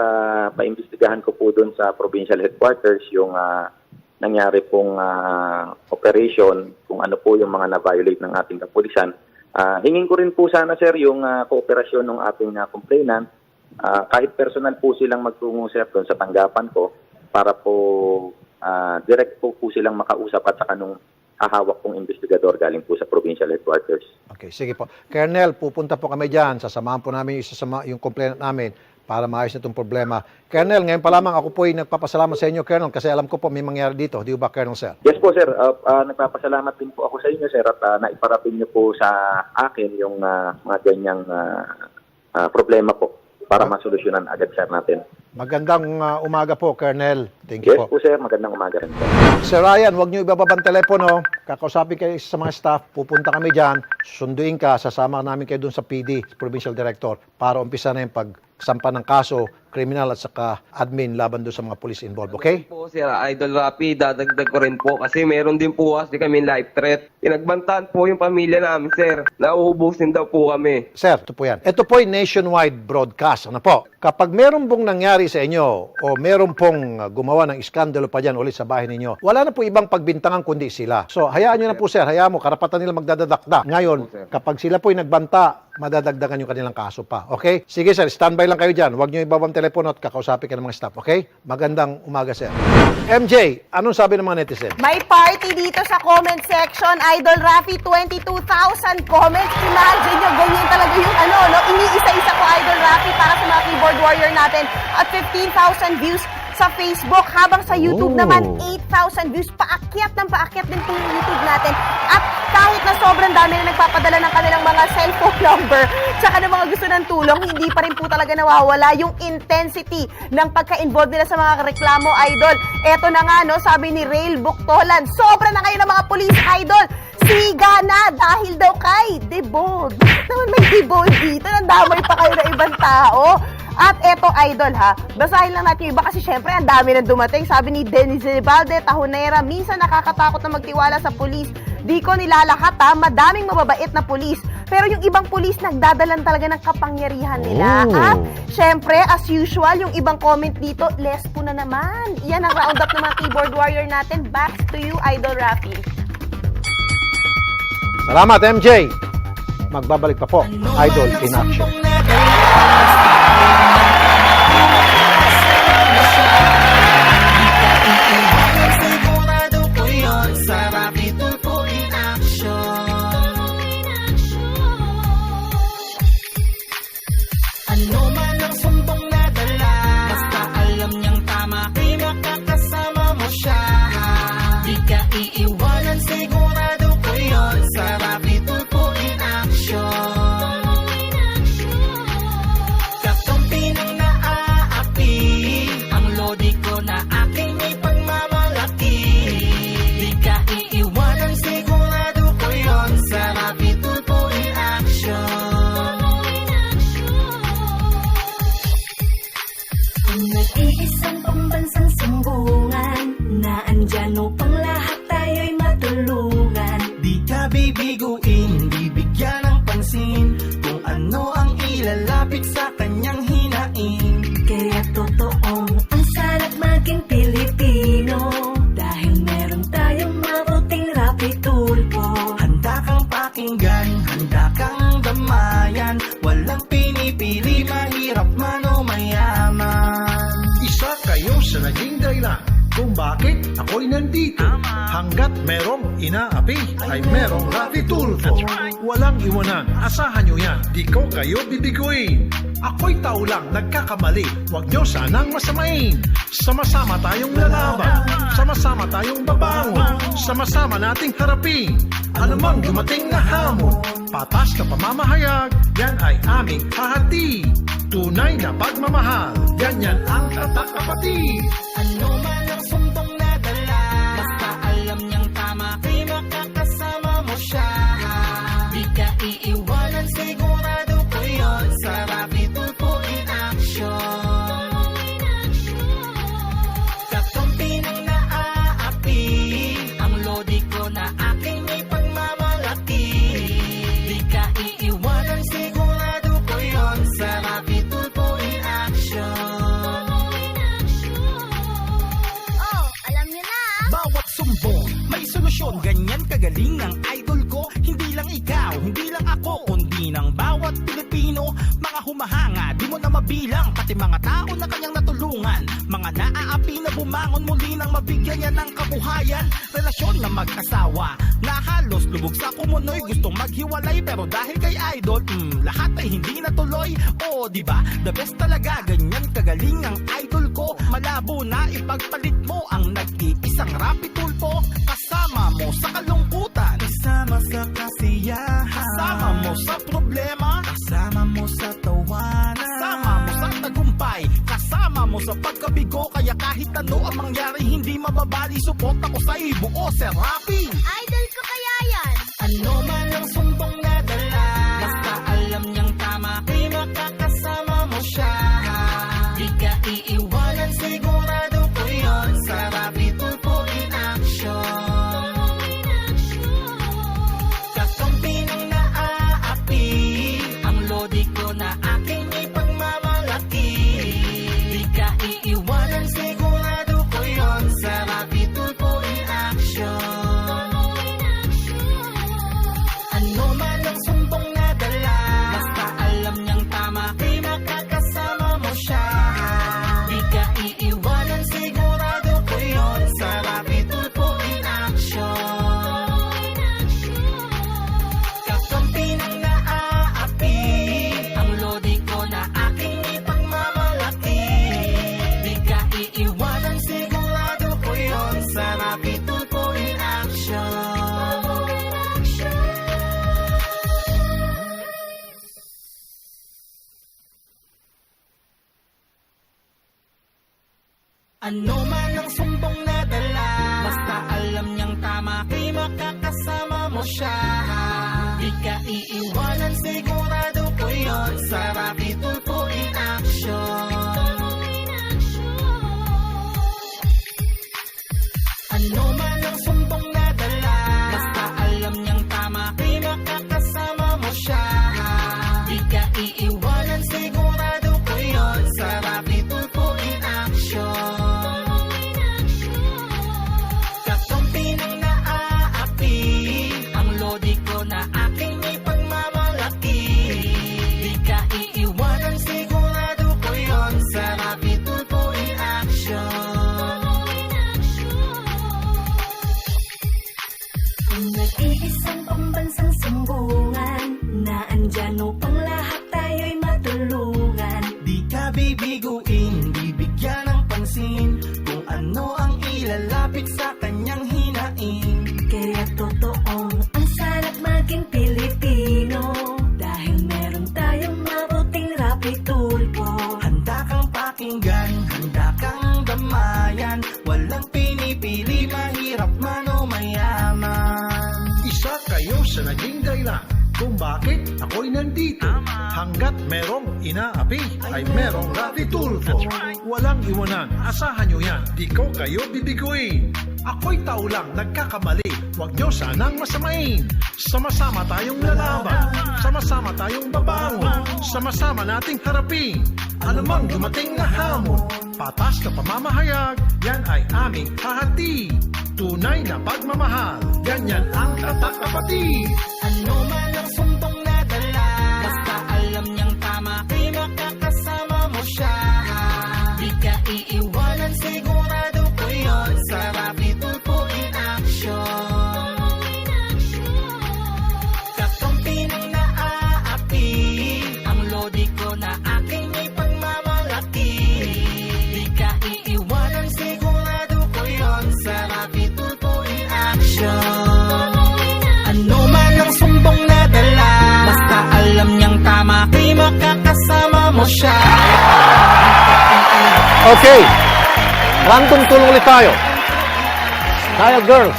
Paimbestigahan ko po doon sa provincial headquarters yung nangyari pong operation, kung ano po yung mga na-violate ng ating kapulisan. Hingin ko rin po sana, sir, yung kooperasyon ng ating complainant. Kahit personal po silang magtungo, sir, doon sa tanggapan ko para po direct po silang makausap at saka nung hahawak pong investigador galing po sa provincial headquarters. Okay, sige po. Colonel, pupunta po kami dyan. Sasamahan po namin yung complainant namin para maayos na itong problema. Colonel, ngayon pa lamang ako po ay nagpapasalamat sa inyo, Colonel, kasi alam ko po may mangyari dito. Di ba, Colonel, sir? Yes po, sir. Nagpapasalamat din po ako sa inyo, sir, at naiparating niyo po sa akin yung mga ganyang problema po para masolusyonan agad, sir, natin. Magandang umaga po, Colonel. Thank you Yes po, sir. Magandang umaga rin po. Sir Ryan, huwag niyo ibababa ang telepono. Kakausapin kayo sa mga staff. Pupunta kami dyan. Sunduin ka. Sasama namin kayo dun sa PD, Provincial Director, para umpisa na yung pagsampa ng kaso, criminal at saka admin laban doon sa mga police involved. Okay? Po, Sir Idol Rapi, dadagdag ko rin po kasi meron din po kasi kami life threat. Pinagbantaan po yung pamilya namin, sir. Nauubusin daw po kami. Sir, ito po yan. Ito po yung nationwide broadcast. Ano po? Kapag meron pong nangyari sa inyo o meron pong gumawa ng iskandalo pa dyan ulit sa bahay ninyo, wala na po ibang pagbintangan kundi sila. So, hayaan nyo na po, sir. Hayaan mo, karapatan nila magdadadakda. Ngayon, kapag sila po yung nagbanta, madadagdagan yung kanilang kaso pa. Okay? Sige, sir. Standby lang kayo dyan. Huwag nyo ibabang telepono at kakausapin ka ng mga staff. Okay? Magandang umaga, sir. MJ, anong sabi ng mga netizen? May party dito sa comment section. Idol Rafi, 22,000 comments. Imagine nyo, ganyan talaga yung iniisa-isa ko, Idol Rafi, para sa mga keyboard warrior natin. At 15,000 views sa Facebook, habang sa YouTube naman 8,000 views. Paakyat din po yung YouTube natin. At kahit na sobrang dami na nagpapadala ng kanilang mga cellphone number tsaka ng mga gusto ng tulong, hindi pa rin po talaga nawawala yung intensity ng pagka-involve nila sa mga reklamo, Idol. Eto na nga, no, sabi ni Rail Buktolan, sobra na kayo ng mga police, Idol. Siga na dahil daw kay Debold. Bakit naman may Debold dito? Nandamay pa kayo na ibang tao. At eto, Idol, ha, basahin lang natin yung iba kasi syempre ang dami nang dumating. Sabi ni Dennis Zibalde, Tahonera, minsan nakakatakot na magtiwala sa pulis. Di ko nilalahat, ha, madaming mababait na pulis. Pero yung ibang pulis nagdadalan talaga ng kapangyarihan nila. At syempre, as usual, yung ibang comment dito, less po na naman. Yan ang roundup ng mga keyboard warrior natin. Back to you, Idol Rafi. Salamat, MJ. Magbabalik pa po. Idol in action. Sigurado ko yun sa Rapi Tulfo in action. Ano man ang sumbong na dala, basta alam niyang tama, di makakasama mo siya. Di ka iiwanan, sigurado ko yun sa Rapi Tulfo in action. Kakampi ng naaapi, ang lodi ko na aking may pagmamalaki. Di ka iiwanan, sigurado ko yun sa Rapi Tulfo in action. Nag-iisang pambansang sumbungan na andyan upang lahat tayo'y matulungan. Di ka bibiguin, hindi bigyan ng pansin kung ano ang ilalapit sa kanyang hinain. Kaya totoong ang sarap maging Pilipino dahil meron tayong mabuting Rapi Tulfo. Handa kang pakinggan, handa kang damayan, walang pinipili, mahirap man o mayaman. Isa kayo sa naging dahilan kung bakit ako'y nandito. Hanggat merong inaapi ay merong Rapi Tulfo. Walang iwanan, asahan nyo yan. Di ko kayo bibiguin. Ako'y tao lang nagkakamali, huwag nyo sanang masamain. Sama-sama tayong lalaban, sama-sama tayong babangon, sama-sama nating harapin anumang dumating na hamon. Patas na pamamahayag, yan ay aming hahati. Tunay na pagmamahal, ganyan ang tatak kapatid. Ano man ang sumbong na dala, basta alam niyang tama, kay makakasama mo siya. Di ka iiwanan, sigurado ko yun, sa Rapi Tulfo in action. Kakampi ng naaapi, ang lodi ko na aking may pagmamalaki. Di ka iiwanan, sigurado ko yun, sa Rapi Tulfo in action. Bawat sumbong, may solusyon, ganyan kagaling ang idol ko. Hindi lang ikaw, hindi lang ako, kundi ng bawat Pilipino. Mga humahanga, di mo na mabilang, pati mga tao na kanyang natulungan. Mga naaapi na bumangon muli nang mabigyan niya ng kabuhayan. Relasyon na mag-asawa, na halos lubog sa kumunoy. Gustong maghiwalay pero dahil kay idol, lahat ay hindi natuloy. O diba, the best talaga, ganyan kagaling ang idol ko. Malabo na ipagpalit mo ang nag-iisang Rapi Tulfo. Kasama mo sa kalungkutan, kasama sa kasiyahan, kasama mo sa problema, kasama mo sa tawanan, kasama mo sa tagumpay, kasama mo sa pagkabigo. Kaya kahit ano ang mangyari, hindi mababali. Support ako sa buo, Sir Rapi. Idol ko kaya yan. Ano man ang sumbong na dala, basta alam niyang tama, kay makakasama mo siya. Di ka iiwanan, sigurado ko yun, sa Rapi Tulfo in action. Kakampi ng naaapi, ang lodi ko na aking may pagmamalaki. Di ka iiwanan, sigurado ko yun, sa Rapi Tulfo in action. Ano man ang sumbong na dala, basta alam niyang tama, kay makakasama mo siya. Di ka iiwanan, sigurado ko yun, sa Rapi Tulfo in action. Kakampi ng naaapi, ang lodi ko na aking ipagmamalaki. Di ka iiwanan, sigurado ko yun, sa Rapi Tulfo in action. Ano man ang sumbong na dala, basta alam niyang tama, kay makakasama mo siya. Di ka iiwanan, sigurado ko yun, sa Rapi Tulfo in action. Ano man ang sumbong na dala, basta alam niyang tama, kay makakasama mo siya. Di ka iiwanan, sigurado ko yun, sa Rapi Tulfo in action. Kakampi ng naaapi, ang lodi ko na aking may pagmamalaki. Di ka iiwanan, sigurado ko yun, sa Rapi Tulfo in action. Ang nag-iisang pambansang sumbungan, na andyan upang lahat tayo'y matulungan. Di ka bibiguin, di bigyan ng pansin, kung ano ang ilalapit sa kanyang hinain. Kaya totoong ang sarap maging Pilipino, dahil meron tayong mabuting Rapi Tulfo. Handa kang pakinggan, handa kang damayan, walang pinipili, mahirap man o mayaman. Isa kayo sa naging dahilan kung bakit ako'y nandito. Hanggat merong inaapi, ay merong Rapi Tulfo. Walang iwanan, asahan nyo yan, di ko kayo bibiguin. Ako'y tao lang nagkakamali, huwag nyo sanang masamain. Sama-sama tayong lalaban, sama-sama tayong babangon, sama-sama nating harapin anumang dumating na hamon. Patas na pamamahayag, yan ay aming hahati. Tunay na pagmamahal, ganyan ang tatak kapatid. Ano man ang sumbong na dala, basta alam niyang tama, kay makakasama mo siya. Di ka iiwanan, sigurado ko yun, sa Rapi Tulfo in action. Kakampi ng naaapi, ang lodi ko na aking makakasama mo siya. Okay. Random tulong ulit tayo. Dial girls.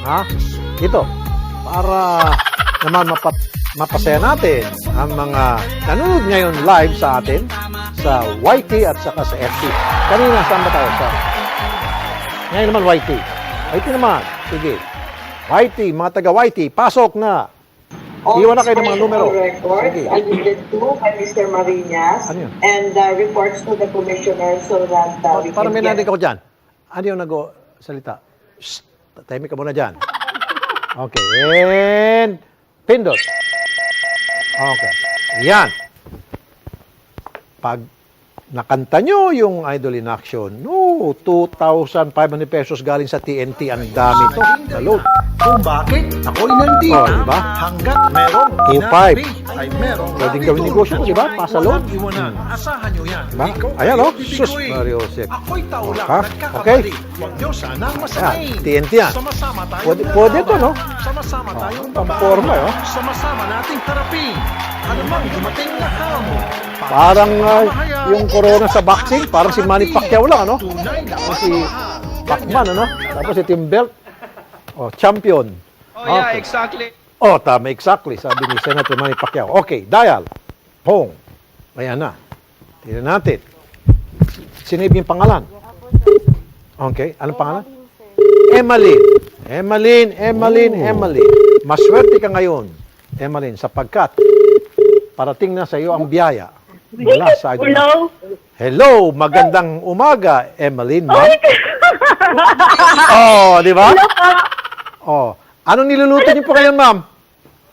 Ha? Dito. Para naman mapasaya natin ang mga nanonood ngayon live sa atin sa YT at saka sa FT. Kanina, saan ba tayo? Ngayon naman YT. YT naman. Sige. YT, mga taga YT, pasok na. Iwan na kayo ng mga numero. Sige. Alluded to by Mr. Marinas Ano yun? and reports to the commissioner so that we Parang may can narinig ako dyan. Ano yung nag-salita? Shh! Tahimik ka muna dyan. Okay. And pindot. Okay. Yan. Pag nakanta nyo yung Idol in Action, no, 2,500 pesos galing sa TNT. Ang dami to. Na load. Kung bakit ako'y nandito, Oh, diba? hanggat merong 2,500. inapi, ay merong Pwedeng gawin negosyo mo, diba? Pasalo. Iwanan. Asahan nyo yan. Diba? Ikaw Ayan, ay oh. bibiguin. Sus, Mario Jose. Ako'y tao lang, Ha? nagkakamali. Okay. Huwag nyo sanang Yan, masamain. TNT yan. Sama-sama tayong Pwede to, no? Sama-sama tayong pamporma, oh. Sama-sama nating harapin. Ano mang dumating na hamon. Parang yung corona sa boxing, parang si Manny Pacquiao lang, ano? Si Pacman, ano? Tapos si Tim Belt. Oh, champion. Oh yeah, Okay. exactly. Oh, tama, exactly. Sabi ni Senator Manny Pacquiao. Okay, dial. Hong. Ayan na. Tignan natin. Sinabi yung pangalan. Okay, anong pangalan? Emmeline. Maswerte ka ngayon, Emmeline, sapagkat parating na sa iyo ang biyaya. Mula sa Hello? Hello, magandang umaga, Emmeline, ma'am. Oh, di ba? Oh, anong niluluto niyo po ngayon, ma'am?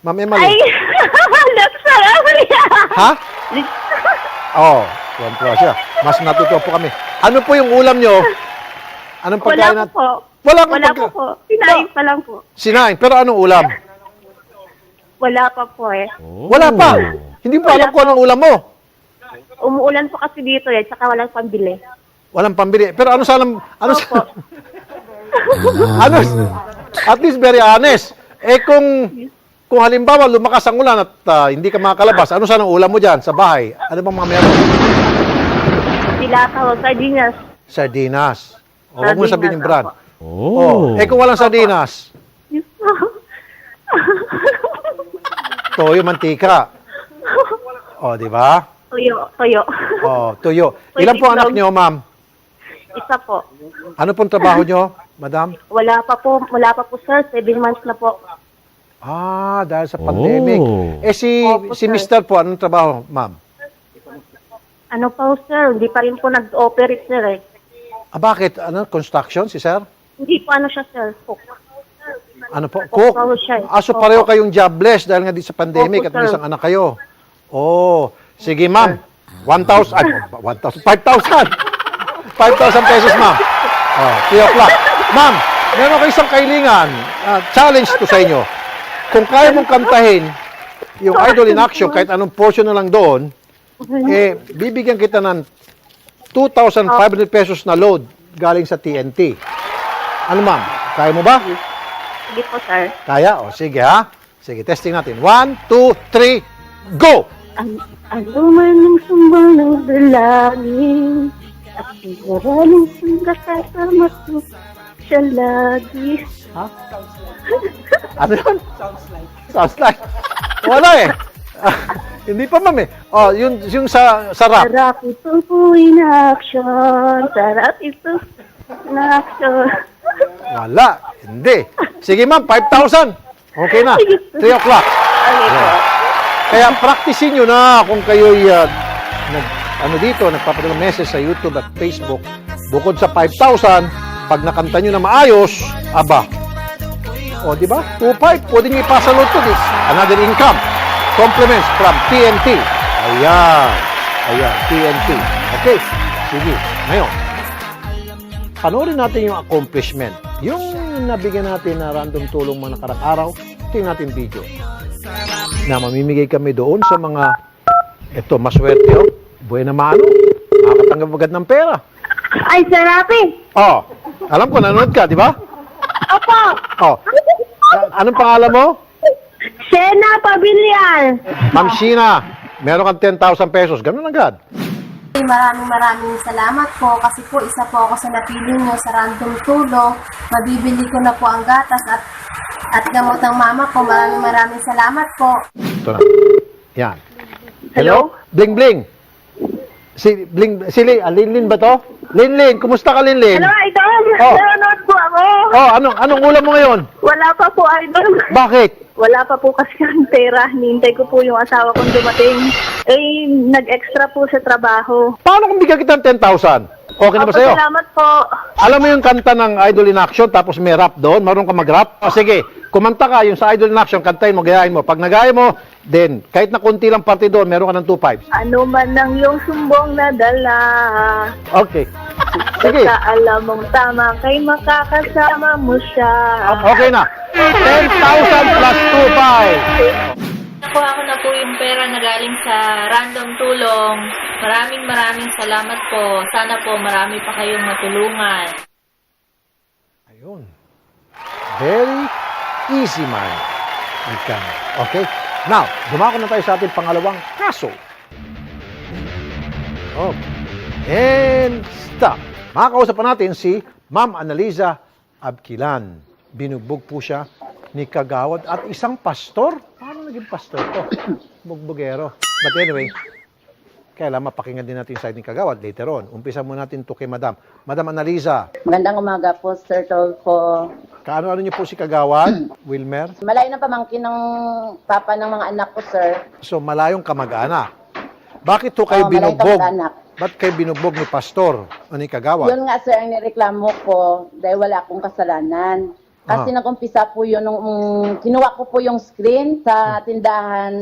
Ma'am Emmeline. Sarap yan! Ha? Oh, tuwan-tuwa siya. Mas natutuwa po kami. Ano po yung ulam niyo? Anong pagkain natin? Wala po. Sinain pa lang po. Sinain. Pero anong ulam? Wala pa po eh. Wala pa. Hindi po alam ko anong ulam mo. Umuulan po kasi dito eh, saka walang pambili. Walang pambili. Pero ano sana, ano ano, at least very honest. Eh kung halimbawa lumakas ang ulan at hindi ka makakalabas, ano sana ang ulam mo dyan sa bahay? Ano bang mga meron? Dilata o sardinas. Sardinas. O, huwag mo Sardinas, sabihin yung brand. opo. Oh. Eh kung walang sardinas, toyo, mantika. O, di ba? Toyo. O, tuyo. Ilan po anak nyo, ma'am? Isa po. Ano pong trabaho nyo, madam? Wala pa po sir, 7 months na po. Ah, dahil sa pandemic. Eh si Opo, sir. Mr. po, anong trabaho, ma'am? Ano pa sir, hindi pa rin po nag-operate sir eh. Ah, bakit? Ano, construction si sir? Hindi po ano siya sir, cook. Ano po? Cook? Opo, siya. So pareho kayong jobless dahil nga di sa pandemic Opo, at may sir. isang anak kayo. Oh, sige ma'am. 1,000, 5,000 pesos, ma'am. Oh, 3 o'clock. Ma'am, meron kayo isang kailingan. Challenge to sa inyo. Kung kaya mong kantahin yung Idol in Action, kahit anong portion na lang doon, eh, bibigyan kita ng 2,500 pesos na load galing sa TNT. Ano, ma'am? Kaya mo ba? Sige po sir. Kaya? O, sige ha. Sige, testing natin. 1, 2, 3, go! Ano man ang sumbang ng dalangin at maraming sunda kasama ko siya lagi. Ha? Ano yun? Sounds like. Wala eh. Hindi pa, ma'am eh. Oh, yung sa rap. Sarap ito po in action. Sarap ito in action. Wala. Hindi. Sige, ma'am. 5,000. Okay na. 3 o'clock. Okay po. Kaya practicein nyo na kung kayo'y nagpapadala message sa YouTube at Facebook. Bukod sa 5,000, pag nakanta nyo na maayos, aba. O, di ba? 2,500. Pwede nyo ipasa load to this. Another income. Compliments from TNT. Ayan. TNT. Okay. Sige. Ngayon, panoorin natin yung accomplishment. Yung nabigyan natin na random tulong mga nakarang araw, tingnan natin video. Na mamimigay kami doon sa mga maswerte, oh. Buena mano. Makakatanggap agad ng pera. Ay, Sarapi! Oh, alam ko, nanonood ka, di ba? Opo! Oh, anong pangalan mo? Shena Pabiliar! Ma'am Sheena. meron kang 10,000 pesos. Ganun agad. Maraming salamat po kasi po isa po ako sa napili nyo sa random tulong. Mabibili ko na po ang gatas at gamot ng mama ko. Maraming salamat po. Ito na. Yan. Hello? Bling Bling. Si Linlin ba to? Linlin, kumusta ka Linlin? Hello, Idol! Oh. Nanonood po ako! Oh, anong ulam mo ngayon? Wala pa po, Idol. Bakit? Wala pa po kasi ang pera. Hinintay ko po yung asawa kong dumating. Eh, nag-extra po sa trabaho. Paano kung bigyan kita ng 10,000? Okay na ba sa'yo? Salamat po. Alam mo yung kanta ng Idol in Action tapos may rap doon? Marunong ka mag-rap? O sige, kumanta ka yung sa Idol in Action, kantahin mo, gayahin mo. Pag nagaya mo, then kahit na konti lang parte doon, meron ka ng 2.5. Ano man ang iyong sumbong na dala. Okay. Sige. Basta alam mong tama kay makakasama mo siya. Okay na. 10,000 plus 2.5. Nakuha ko na po yung pera na galing sa random tulong. Maraming salamat po. Sana po marami pa kayong matulungan. Ayun. Very easy man. Okay? Now, dumako na tayo sa ating pangalawang kaso. Oh. And stop. Makakausap pa natin si Ma'am Analiza Abquilan. Binugbog po siya ni Kagawad at isang pastor. Paano naging pastor to? Bugbogero. But anyway, kailangan mapakinggan din natin yung side ni Kagawad later on. Umpisa muna natin to kay Madam. Madam Analiza. Magandang umaga po, Sir Tolfo. Kaano-ano niyo po si Kagawad, Wilmer? Malayo na pamangkin ng papa ng mga anak ko, sir. So, malayong kamag-anak. Bakit to kayo malayong binugbog? kamag-anak. Ba't kayo binugbog ni Pastor o ni Kagawad? Yun nga, sir, ang nireklamo ko dahil wala akong kasalanan. Kasi nag-umpisa po yun nung kinuha ko po yung screen sa tindahan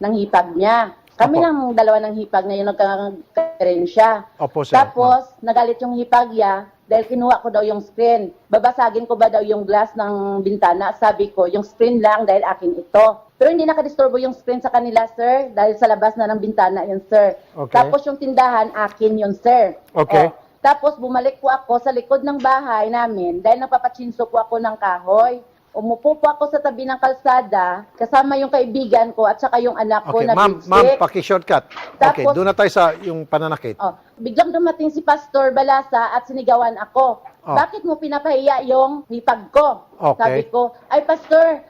ng hipag niya. Kami lang dalawa ng hipag na yung nagkakaroon siya. Opo, sir. Tapos, nagalit yung hipag niya dahil kinuha ko daw yung screen. Babasagin ko ba daw yung glass ng bintana? Sabi ko, yung screen lang dahil akin ito. Pero hindi nakadisturbo yung screen sa kanila, sir, dahil sa labas na ng bintana yun, sir. Okay. Tapos yung tindahan, akin yun, sir. Okay. Tapos bumalik po ako sa likod ng bahay namin dahil napapachinso po ako ng kahoy. Umupo po ako sa tabi ng kalsada kasama yung kaibigan ko at saka yung anak ko Okay, na ma'am, big paki-shortcut. Okay, Tapos- doon na tayo sa yung pananakit. Biglang dumating si Pastor Balasa at sinigawan ako. Bakit mo pinapahiya yung hipag ko? Okay. Sabi ko, ay Pastor,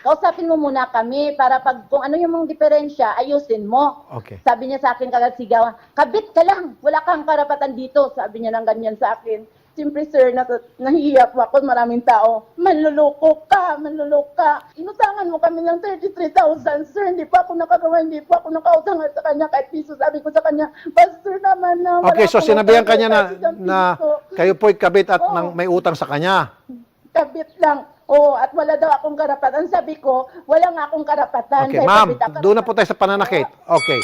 kausapin mo muna kami para pag kung ano yung mga diferensya, ayusin mo. Okay. Sabi niya sa akin kagad sigawan, kabit ka lang, wala kang karapatan dito. Sabi niya ng ganyan sa akin. Siyempre sir, nahihiya po ako, maraming tao. Manluloko ka. Inutangan mo kami ng 33,000 sir, hindi pa ako nakagawa, hindi pa ako nakautang sa kanya kahit piso. Sabi ko sa kanya, Pastor naman na. Okay, so sinabihan kanya kahit na piso." kayo po'y kabit at may utang sa kanya. Kabit lang. At wala daw akong karapatan. Sabi ko, wala nga akong karapatan. Okay, Dahil ma'am, kabit ako. doon na po tayo sa pananakit. Okay.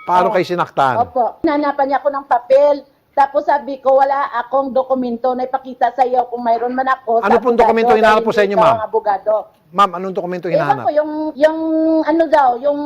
Paano kayo sinaktan? Opo. Nanapan niya ako ng papel. Tapos sabi ko, wala akong dokumento na ipakita sa iyo kung mayroon man ako. Ano pong dokumento hinahanap po sa inyo, ma'am? Abogado. Ma'am, anong dokumento Ewan hinahanap? ko, yung ano daw, yung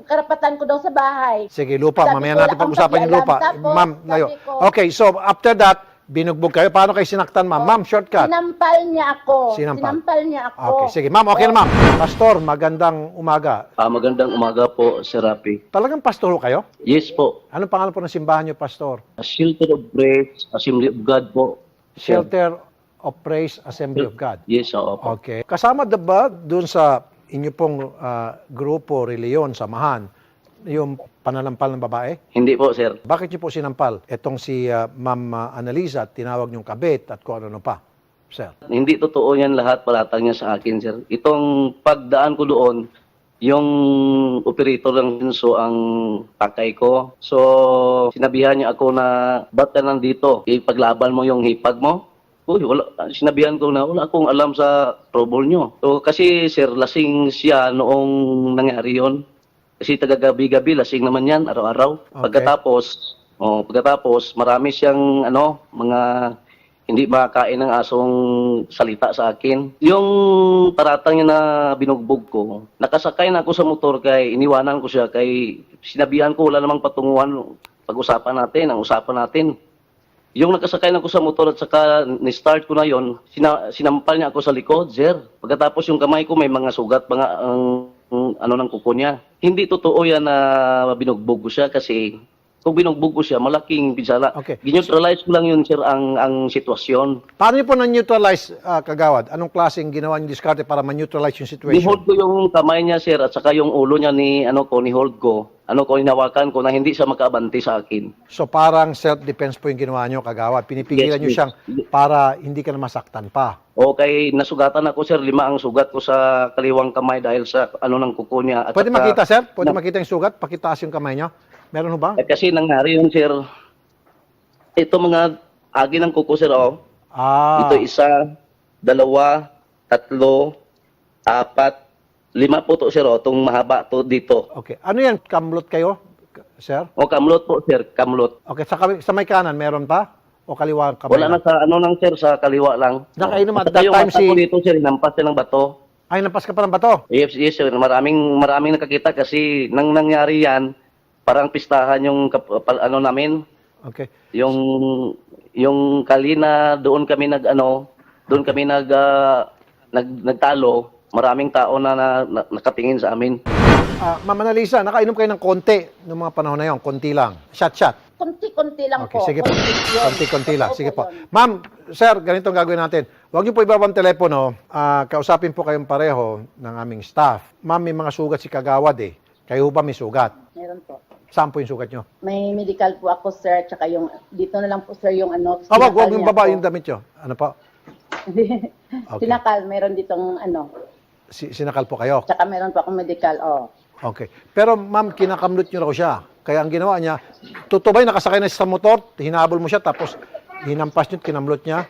karapatan ko daw sa bahay. Sige, lupa. Sabi Mamaya ko, natin wala pag-usapan akong yung lupa. pakialam. Tapos, Ma'am, sabi layo. ko, Okay, so after that, binugbog kayo. Paano kayo sinaktan, ma'am? Ma'am, shortcut. Sinampal niya ako. Sinampal. niya ako. Okay, sige. Ma'am, okay na, ma'am. Pastor, magandang umaga. Magandang umaga po, Sir Rafi. Talagang pastor ho kayo? Yes po. Anong pangalan po ng simbahan niyo, Pastor? Shelter of Grace, Assembly of God po. Shelter of Praise Assembly of God. Yes, oo po. Okay. Kasama ba doon sa inyo pong grupo, reliyon, samahan, yung pananampal ng babae? Hindi po, sir. Bakit niyo po sinampal? Etong si Ma'am Analiza, tinawag niyong kabit at kung ano pa, sir. Hindi totoo yan lahat, palatang niya sa akin, sir. Itong pagdaan ko doon, yung operator ng pinso ang takay ko. So, sinabihan niya ako na, ba't ka nandito? Ipaglaban mo yung hipag mo? Uy, wala, sinabihan ko na wala akong alam sa trouble nyo. So, kasi, sir, lasing siya noong nangyari yon. Kasi taga-gabi-gabi, lasing naman yan, araw-araw. Okay. Pagkatapos, marami siyang, mga hindi makakain ng asong salita sa akin. Yung paratang niya na binugbog ko, nakasakay na ako sa motor kay iniwanan ko siya kay sinabihan ko wala namang patunguhan pag-usapan natin, ang usapan natin. Yung nakasakay na ako sa motor at saka ni-start ko na yon, sinampal niya ako sa likod, sir. Pagkatapos yung kamay ko may mga sugat, mga ano ng kuko niya. Hindi totoo yan na binugbog ko siya kasi kung binugbog ko siya, malaking pinsala. Okay. Gineutralize ko lang yun, sir, ang sitwasyon. Paano niyo po na-neutralize, Kagawad? Anong klaseng ginawa niyo diskarte para ma-neutralize yung situation? Ni-hold ko yung kamay niya, sir, at saka yung ulo niya ni-hold ko. Hinawakan ko na hindi siya makaabante sa akin. So parang self-defense po yung ginawa niyo, Kagawad. Pinipigilan Yes, niyo siyang para hindi ka na masaktan pa. Okay, nasugatan ako, sir. 5 ang sugat ko sa kaliwang kamay dahil sa ng kuko niya. At Pwede saka- makita, sir? Pwede makita yung sugat? Pakitaas yung kamay niyo. Meron ho ba? Kasi nangyari yun, sir. Ito mga agi ng kuko, sir, oh. Ito 1, 2, 3, 4, 5 po to, sir, oh. Itong mahaba to dito. Okay. Ano yan? Kamlot kayo, sir? O, kamlot po, sir. Kamlot. Okay. Sa may kanan, meron pa? O kaliwa kamay Wala na lang? sa, sir, sa kaliwa lang. Nakainom at At that yung time mata si... ko dito, sir, nampas ng bato. Ay, nampas ka pa ng bato? Yes, sir. Maraming nakakita kasi nang nangyari yan, parang pistahan yung namin. Okay. Yung kalina doon kami nagtalo, maraming tao na nakatingin sa amin. Ma'am Annalisa, nakainom kayo ng konti noong mga panahon na yon, konti lang. Shot. Konti-konti lang Okay, po. sige po. Yun. Konti lang. Opo, Sige po. yun. Ma'am, sir, ganito ang gagawin natin. Huwag niyo po ibabang telepono. Kausapin po kayong pareho ng aming staff. Ma'am, may mga sugat si Kagawad eh. Kayo ba may sugat? Meron po. Saan po yung sugat niyo? May medical po ako, sir, tsaka yung, dito na lang po, sir, yung ano. Huwag sinakal yung niya baba po. yung damit niyo. Ano po? Okay. Sinakal, meron ditong ano. Sinakal po kayo. Tsaka meron po akong medical, Okay. Pero ma'am, kinakamlot niyo raw siya. Kaya ang ginawa niya, totoo ba yung nakasakay na siya sa motor, hinabol mo siya, tapos hinampas niyo, kinamlot niya?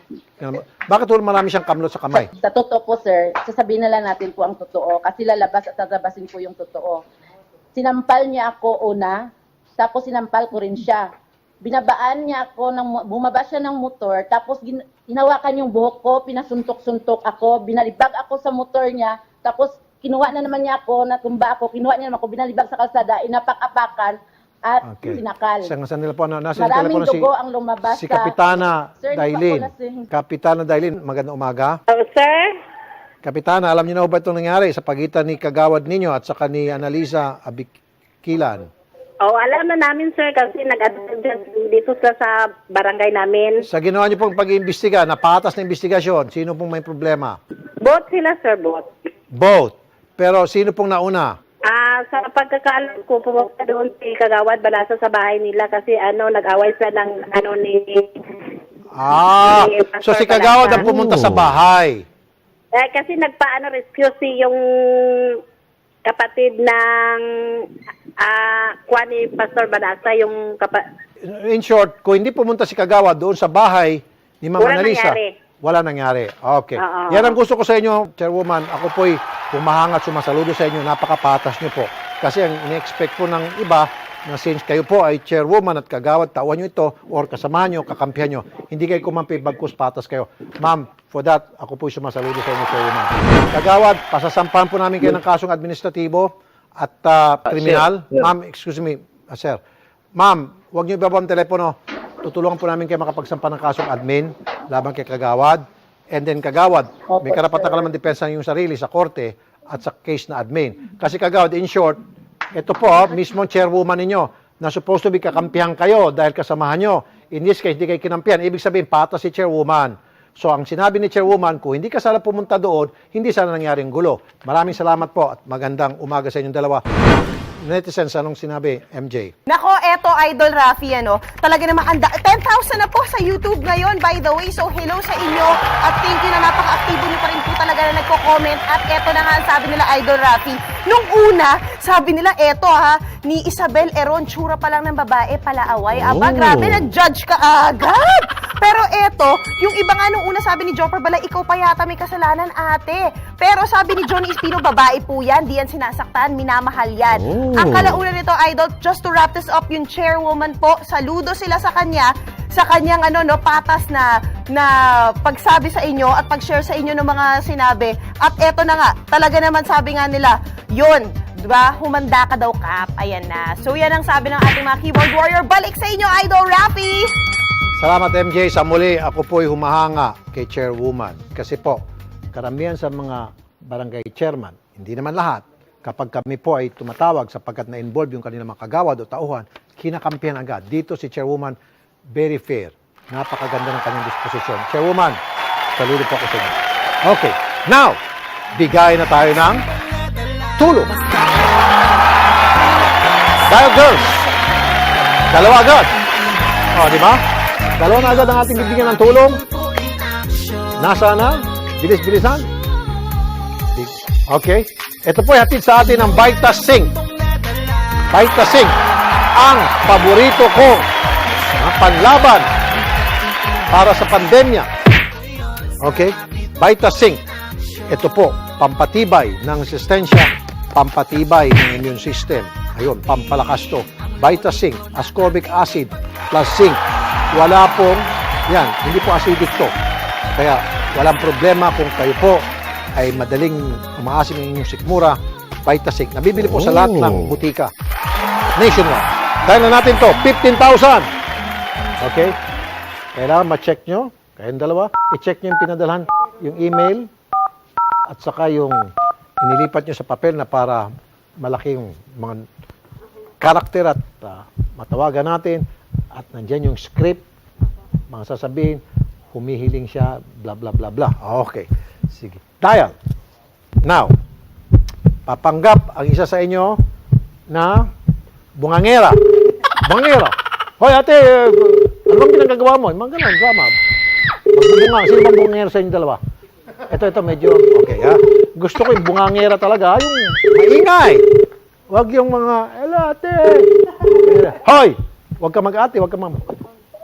Bakit marami siyang kamlot sa kamay? Sa totoo po, sir, sasabihin na lang natin po ang totoo kasi lalabas at tatabasin po yung totoo. Sinampal niya ako una, tapos sinampal ko rin siya. Binabaan niya ako, bumaba siya ng motor, tapos hinawakan yung buhok ko, pinasuntok-suntok ako, binalibag ako sa motor niya, tapos kinuha na naman niya ako, natumba ako, kinuha niya naman ako, binalibag sa kalsada, inapak-apakan, at sinakal. Sandali po, nasa Maraming telepono dugo ang lumabas si Kapitana Sir, di ba Dailin. po lasing? Kapitana Dailin, magandang umaga. Sir? Kapitana, alam niyo na ba itong nangyari sa pagitan ni Kagawad ninyo at saka ni Annalisa Abikilan? Alam na namin, sir, kasi nag-advance dito sa barangay namin. Sa ginawa niyo pong pag-iimbestiga, napatas na investigasyon, sino pong may problema? Both sila, sir, both. Both. Pero sino pong nauna? Sa pagkakaalam ko, pumunta doon si Kagawad Balasa sa bahay nila kasi nag-away sila ng So si Kagawad ang pumunta sa bahay. kasi rescue si yung kapatid ng ni Pastor Balasa, yung In short, kung hindi pumunta si Kagawad doon sa bahay ni Ma'am Walang Annalisa, nangyari. wala nangyari. Okay. Oo. Yan ang gusto ko sa inyo, Chairwoman. Ako po'y humahangat, sumasaludo sa inyo. Napakapatas niyo po. Kasi ang in-expect po ng iba, na since kayo po ay Chairwoman at Kagawad, tawan niyo ito, or kasamahan niyo, kakampihan niyo. Hindi kayo kumampi, bagkus patas kayo. Ma'am, for that, ako po'y sumasaludo sa inyo, Chairwoman. Kagawad, pasasampahan po namin kayo ng kasong administratibo at kriminal. Sir. Ma'am, excuse me, sir. Ma'am, huwag niyo ibaba ang telepono. Tutulungan po namin kayo makapagsampa ng kasong admin laban kay Kagawad. And then Kagawad, may karapatan ka naman depensa ng iyong sarili sa korte at sa case na admin. Kasi Kagawad, in short, ito po, mismo chairwoman ninyo, na supposed to be kakampihan kayo dahil kasamahan nyo. In this case, hindi kayo kinampihan. Ibig sabihin, patas si chairwoman. So, ang sinabi ni chairwoman, kung hindi ka sana pumunta doon, hindi sana nangyaring gulo. Maraming salamat po at magandang umaga sa inyong dalawa. Netizens, anong sinabi, MJ? Nako, eto, Idol Rafi, talaga naman, 10,000 na po sa YouTube ngayon, by the way. So, hello sa inyo at thank you na napaka-aktibo niyo pa rin po talaga na nagko-comment. At eto na nga, sabi nila, Idol Rafi, nung una, sabi nila, eto ni Isabel Eron, tsura pa lang ng babae, palaaway. Aba, grabe, nag-judge ka agad. Pero eto, yung iba nga nung una sabi ni Jopper Balay, ikaw pa yata may kasalanan, ate. Pero sabi ni Johnny Espino, babae po yan, di yan sinasaktan, minamahal yan. Ang kalaunan nito, Idol, just to wrap this up, yung chairwoman po, saludo sila sa kanya, sa kanyang patas na pagsabi sa inyo at pag-share sa inyo ng mga sinabi. At eto na nga, talaga naman sabi nga nila, yun, diba? Humanda ka daw, Kap. Ayan na. So yan ang sabi ng ating mga keyboard warrior. Balik sa inyo, Idol Rafi! Salamat, MJ. Sa muli, ako po'y humahanga kay chairwoman. Kasi po, karamihan sa mga barangay chairman, hindi naman lahat, kapag kami po ay tumatawag sapagkat na-involve yung kanilang mga kagawad o tauhan, kinakampihan agad. Dito si Chairwoman, very fair. Napakaganda ng kanyang disposisyon. Chairwoman, saludo po ako sa inyo. Okay, now, bigay na tayo ng tulong. Tayo, girls. Dalawa agad. O, di ba? Dalawa na agad ang ating bibigyan ng tulong. Nasa na? Bilis-bilisan. Okay. Ito po ay hatid sa atin ng Vitasync. Vitasync, ang paborito kong panlaban para sa pandemya. Okay? Vitasync. Ito po, pampatibay ng resistensya, pampatibay ng immune system. Ayun, pampalakas to. Vitasync, ascorbic acid plus zinc. Wala pong, yan, hindi po acidic to. Kaya, walang problema kung kayo po ay madaling umaasim ng inyong sikmura. Vitasync. Nabibili po sa lahat ng butika. Nationwide. Dahil na natin to, 15,000. Okay? Kailangan ma-check nyo. Kayong dalawa, i-check nyo yung pinadalhan, yung email, at saka yung inilipat nyo sa papel na para malaki yung mga karakter at matawagan natin. At nandyan yung script, mga sasabihin, humihiling siya, bla bla bla bla. Okay. Sige. Dial. Now, papanggap ang isa sa inyo na bungangera. Bungangera. Hoy ate, ano bang pinagagawa mo? Mga ganun, drama. Magbubunga. Sino bang bungangera sa inyo dalawa? Ito, medyo, okay ha. Gusto ko yung bungangera talaga, yung maingay. Huwag yung mga, hello ate. Hoy! Huwag ka mag-ate, huwag ka mag...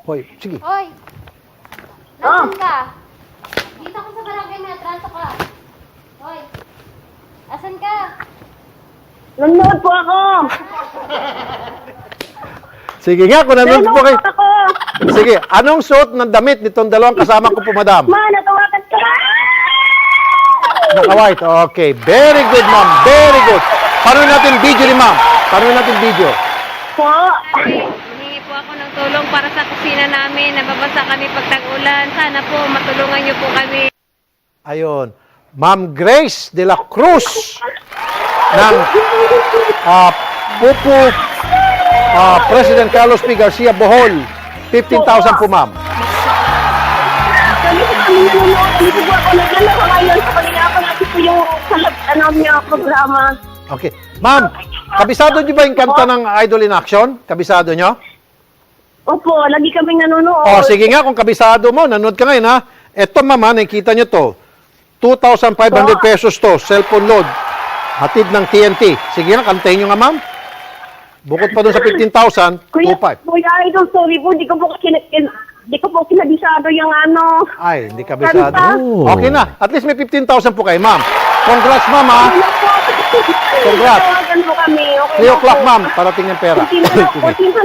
Hoy, sige. Hoy! Nasaan ka? Dito ako sa barangay, may atraso ka. Hoy! Asan ka? Nanonood po ako. Sige nga, kung nanonood po kayo. Sige, anong suot ng damit nitong dalawang kasama ko po, madam? Ma, natawagan ka. Naka-white. Okay. Very good, ma'am. Very good. Paano natin video ni ma'am? Paano natin video? Po. Hingi po ako ng tulong para sa kusina namin. Nababasa kami pag tag-ulan. Sana po matulungan niyo po kami. Ayun. Ma'am Grace de la Cruz ng Pupu President Carlos P. Garcia Bohol. 15,000 po, ma'am. Kami nanonood. Dito po ako naglalaro ngayon sa kanila ako natin po yung programa. Okay. Ma'am, kabisado niyo ba yung kanta ng Idol in Action? Kabisado niyo? Opo, lagi kaming nanonood. Oh, sige nga, kung kabisado mo, nanood ka ngayon, ha? Ito, mama, nakikita nyo to. 2,500 pesos to, cellphone load. Hatid ng TNT. Sige nga, kantayin nyo nga, ma'am. Bukod pa dun sa 15,000, 2,500. Kuya Idol, sorry po, di ko po kinabisado yung ano. Ay, hindi kabisado. Kanta. Okay na. At least may 15,000 po kayo, ma'am. Congrats, ma'am, ha? Congrats. Tawagan po kami. Okay 3 o'clock, ma'am, parating yung pera. Kunti na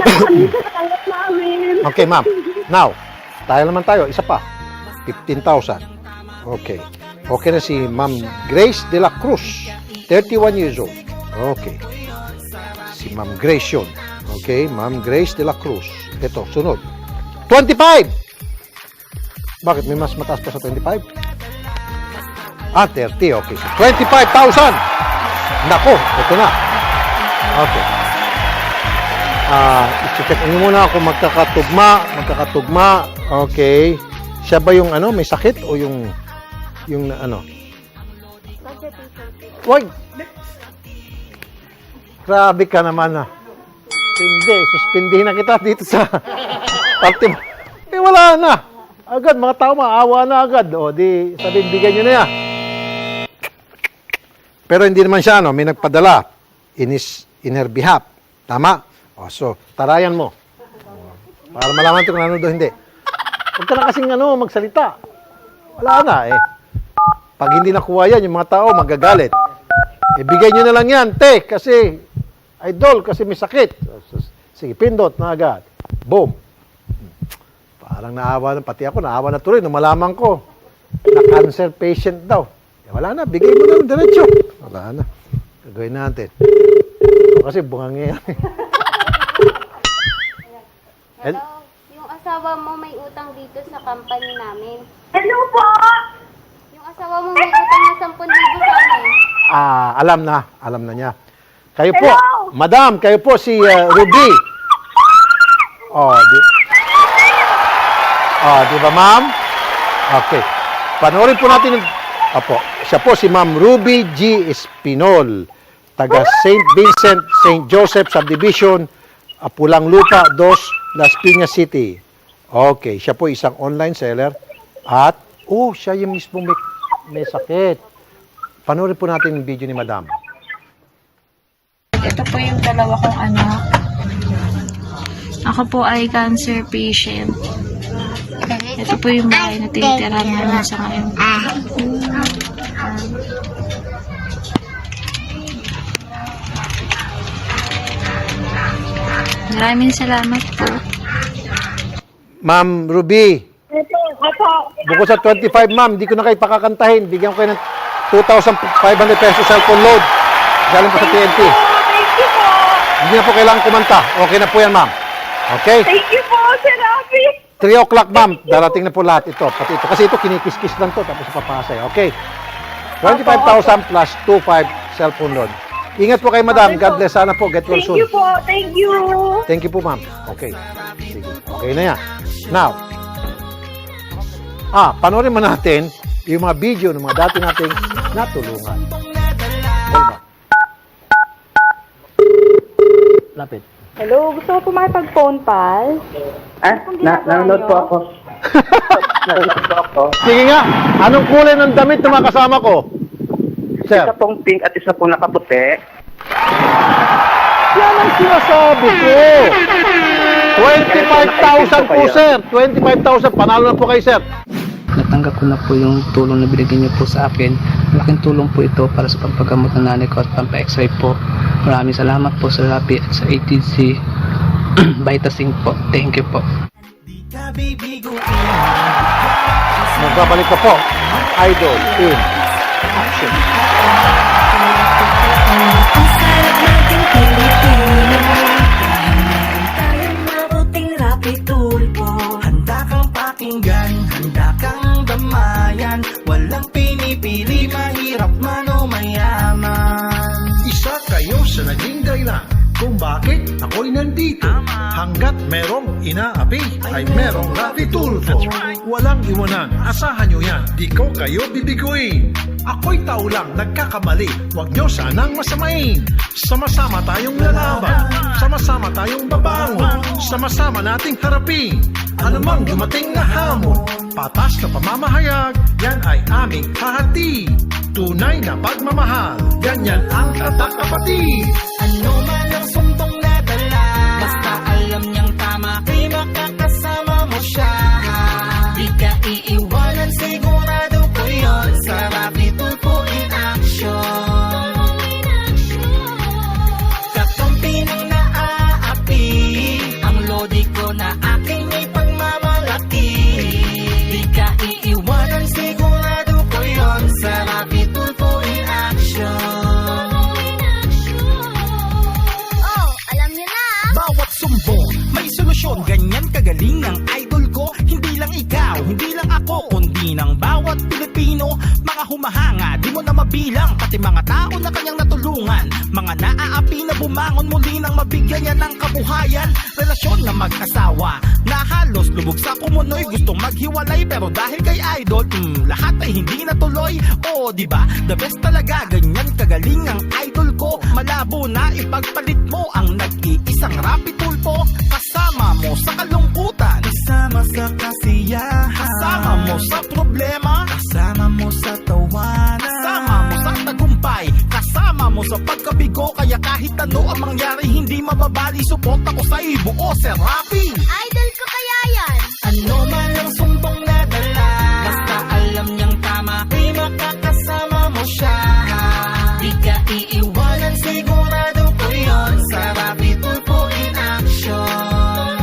lang kami sa katanggap namin. Okay, ma'am. Now, tayo naman tayo. Isa pa. 15,000. Okay. Okay na si Ma'am Grace de la Cruz. 31 years old. Okay. Si Ma'am Grace yun. Okay, Ma'am Grace de la Cruz. Ito, sunod. 25! Bakit? May mas mataas pa sa 25? 30. Okay. So 25,000! Nako, ito na. Okay. I-check nyo muna kung magkakatugma. Okay. Siya ba yung ano, may sakit o yung ano? Wag. Grabe ka naman na. Hindi, suspindihin na kita dito sa party mo. Wala na. Agad, mga tao maawa na agad. O, di, sabihin, bigyan nyo na yan. Pero hindi naman siya, may nagpadala. In her behalf. Tama? O, so, tarayan mo. Para malaman ito kung ano doon, hindi. Huwag ka na kasing magsalita. Wala na eh. Pag hindi nakuha yan, yung mga tao magagalit. Ibigay nyo na lang yan, te, kasi idol, kasi may sakit. Sige, pindot na agad. Boom. Parang naawa na, pati ako, naawa na tuloy. Nung malaman ko, na-cancer patient daw. Wala na, bigay mo na ng diretso. Wala na. Gagawin natin. Kasi bungangin. Hello? Yung asawa mo may utang dito sa company namin. Hello po! Yung asawa mo may utang na 10,000 sa amin. alam na niya. Kayo po, madam, kayo po si Ruby. Di ba, ma'am? Okay. Panoorin po natin. Siya po si Ma'am Ruby G. Espinol, taga St. Vincent, St. Joseph Subdivision, Pulang Lupa, 2, Las Piñas City. Okay, siya po isang online seller at, siya yung mismo may sakit. Panoorin po natin yung video ni madam. Ito po yung dalawa kong anak. Ako po ay cancer patient. Ito po yung bahay na tinitirahan namin sa ngayon. Maraming salamat po. Ma'am Ruby, bukod sa 25, ma'am, hindi ko na kayo pakakantahin. Bigyan ko kayo ng 2,500 pesos cellphone load. Galing po sa TNT. Hindi na po kailangan kumanta. Okay na po yan, ma'am. Okay? Thank you po, Sir Rafi. 3 o'clock, ma'am. Darating na po lahat ito. Pati ito. Kasi ito, kinikis-kis lang to. Tapos ipapasay. Okay? 25,000 plus 2,500 cellphone load. Ingat po kayo, madam. God bless. Sana po. Get well soon. Thank you po. Thank you. Thank you po, ma'am. Okay. Sige. Okay na yan. Now, panoorin mo natin yung mga video ng mga dati nating natulungan. Lapit. Hello, gusto ko po makipag-phone pal? Nanonood po ako. Sige nga, anong kulay ng damit na mga kasama ko? Sir? Isa pong pink at isa pong nakaputi. Yan ang sinasabi ko. 25,000 po, sir. 25,000. Panalo na po kayo, sir. Natanggap ko na po yung tulong na binigyan niyo po sa akin. Malaking tulong po ito para sa pagpagamot ng nanay ko at pampa-x-ray po. Maraming salamat po sa Rappi at sa ATC Vitasing po. Thank you po. Magbabalik ka po. Idol in action. Ang sarap nating Pilipino. Meron tayong mabuting Rappi tulpo. Handa kang pakinggan, handa kang damayan. Walang pinipili, mahirap man o mayaman. Isa kayo sa naging dahilan kung bakit ako'y nandito. Hanggat merong inaapi ay merong Rappi Tulfo. Walang iwanan, asahan nyo yan. Di ko kayo bibiguin. Ako'y tao lang, nagkakamali. Huwag nyo sanang masamain. Sama-sama tayong lalaban. Sama-sama tayong babangon. Sama-sama nating harapin anumang dumating na hamon. Patas na pamamahayag, yan ay aming hahati. Tunay na pagmamahal, ganyan ang tatak kapatid. Ano man ang sumbong na dala, basta alam niyang tama, kay makakasama mo siya. Di ka iiwanan, sigurado ko yun, sa Rappi Tulfo in action. Kakampi ng naaapi, ang lodi ko na aking ipagmamalaki. Di ka iiwanan, sigurado ko yun, sa Rappi Tulfo in action. Bawat sumbong, may solusyon, ganyan kagaling ang idol ko. Hindi lang ikaw, hindi lang ako, kundi ng bawat Pilipino. Mga humahanga, di mo na mabilang, pati mga tao na kanyang natulungan. Mga naaapi na bumangon muli nang mabigyan niya ng kabuhayan. Relasyon na mag-asawa, na halos lubog sa kumunoy. Gustong maghiwalay pero dahil kay idol, lahat ay hindi natuloy. O diba, the best talaga, ganyan kagaling ang idol ko. Malabo na ipagpalit mo ang nag-iisang Rappi Tulfo. Kasama mo sa kalungkutan, kasama sa kasiyahan, kasama mo sa problema, kasama mo sa tawanan, kasama mo sa tagumpay, kasama mo sa pagkabigo. Kaya kahit ano ang mangyari, hindi mababali. Support ako sa buo, Sir Rappi. Idol ko kaya yan. Ano man ang sumbong na dala, basta alam niyang tama, kay makakasama mo siya. Di ka iiwanan, sigurado ko yun, sa Rappi Tulfo in action.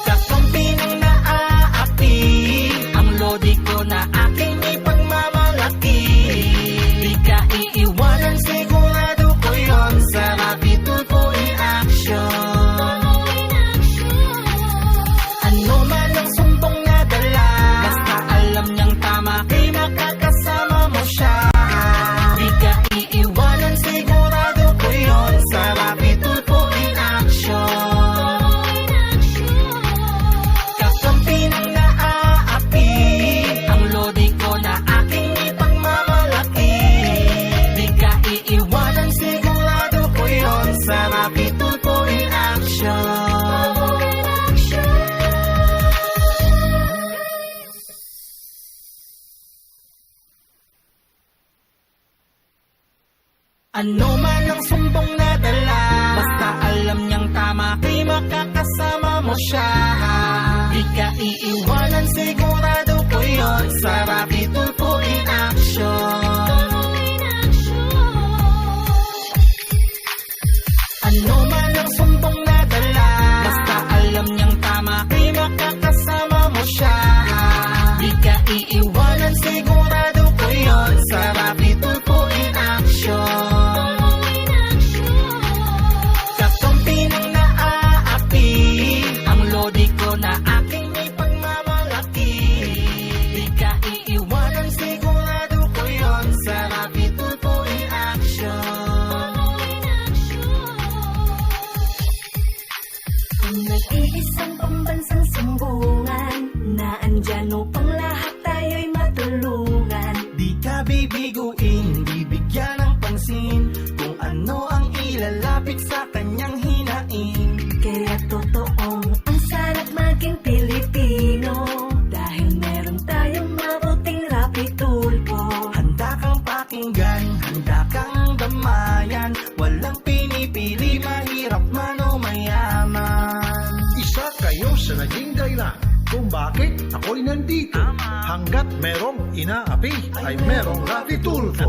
Kakampi ng naaapi, ang lodi ko na aking ipagmamalaki. Di ka iiwanan, sigurado ko yun, sa Rappi Tulfo in action. Ano man ang sumbong na dala, basta alam niyang tama, di makakasama mo siya. Di ka iiwanan, sigurado ko yun, sa Rapi Tulfo in action. Ano man ang sumbong na dala, basta alam niyang tama, di makakasama mo siya. Di ka iiwanan, sigurado ko yun, sa Rapi Tulfo in action. Kakampi ng naaapi, ang lodi ko na aking ipagmamalaki. Di ka iiwanan, sigurado ko yun, sa Rapi Tulfo in action. Kung nag-iisang pambansang sumbungan, na andyan upang lahat tayo'y matulungan. Di ka bibiguin, di bigyan ng pansin, kung ano ang ilalapit sa kanyang hinain. Kaya totoong ang sarap maging Pilipino, dahil meron tayong mabuting Rapi Tulfo. Handa kang pakinggan, handa kang damayan, walang pinipili, mahirap man o mayaman. Isa kayo sa naging dahilan kung bakit ako'y nandito. Hanggat merong inaapi ay merong Rapi Tulfo.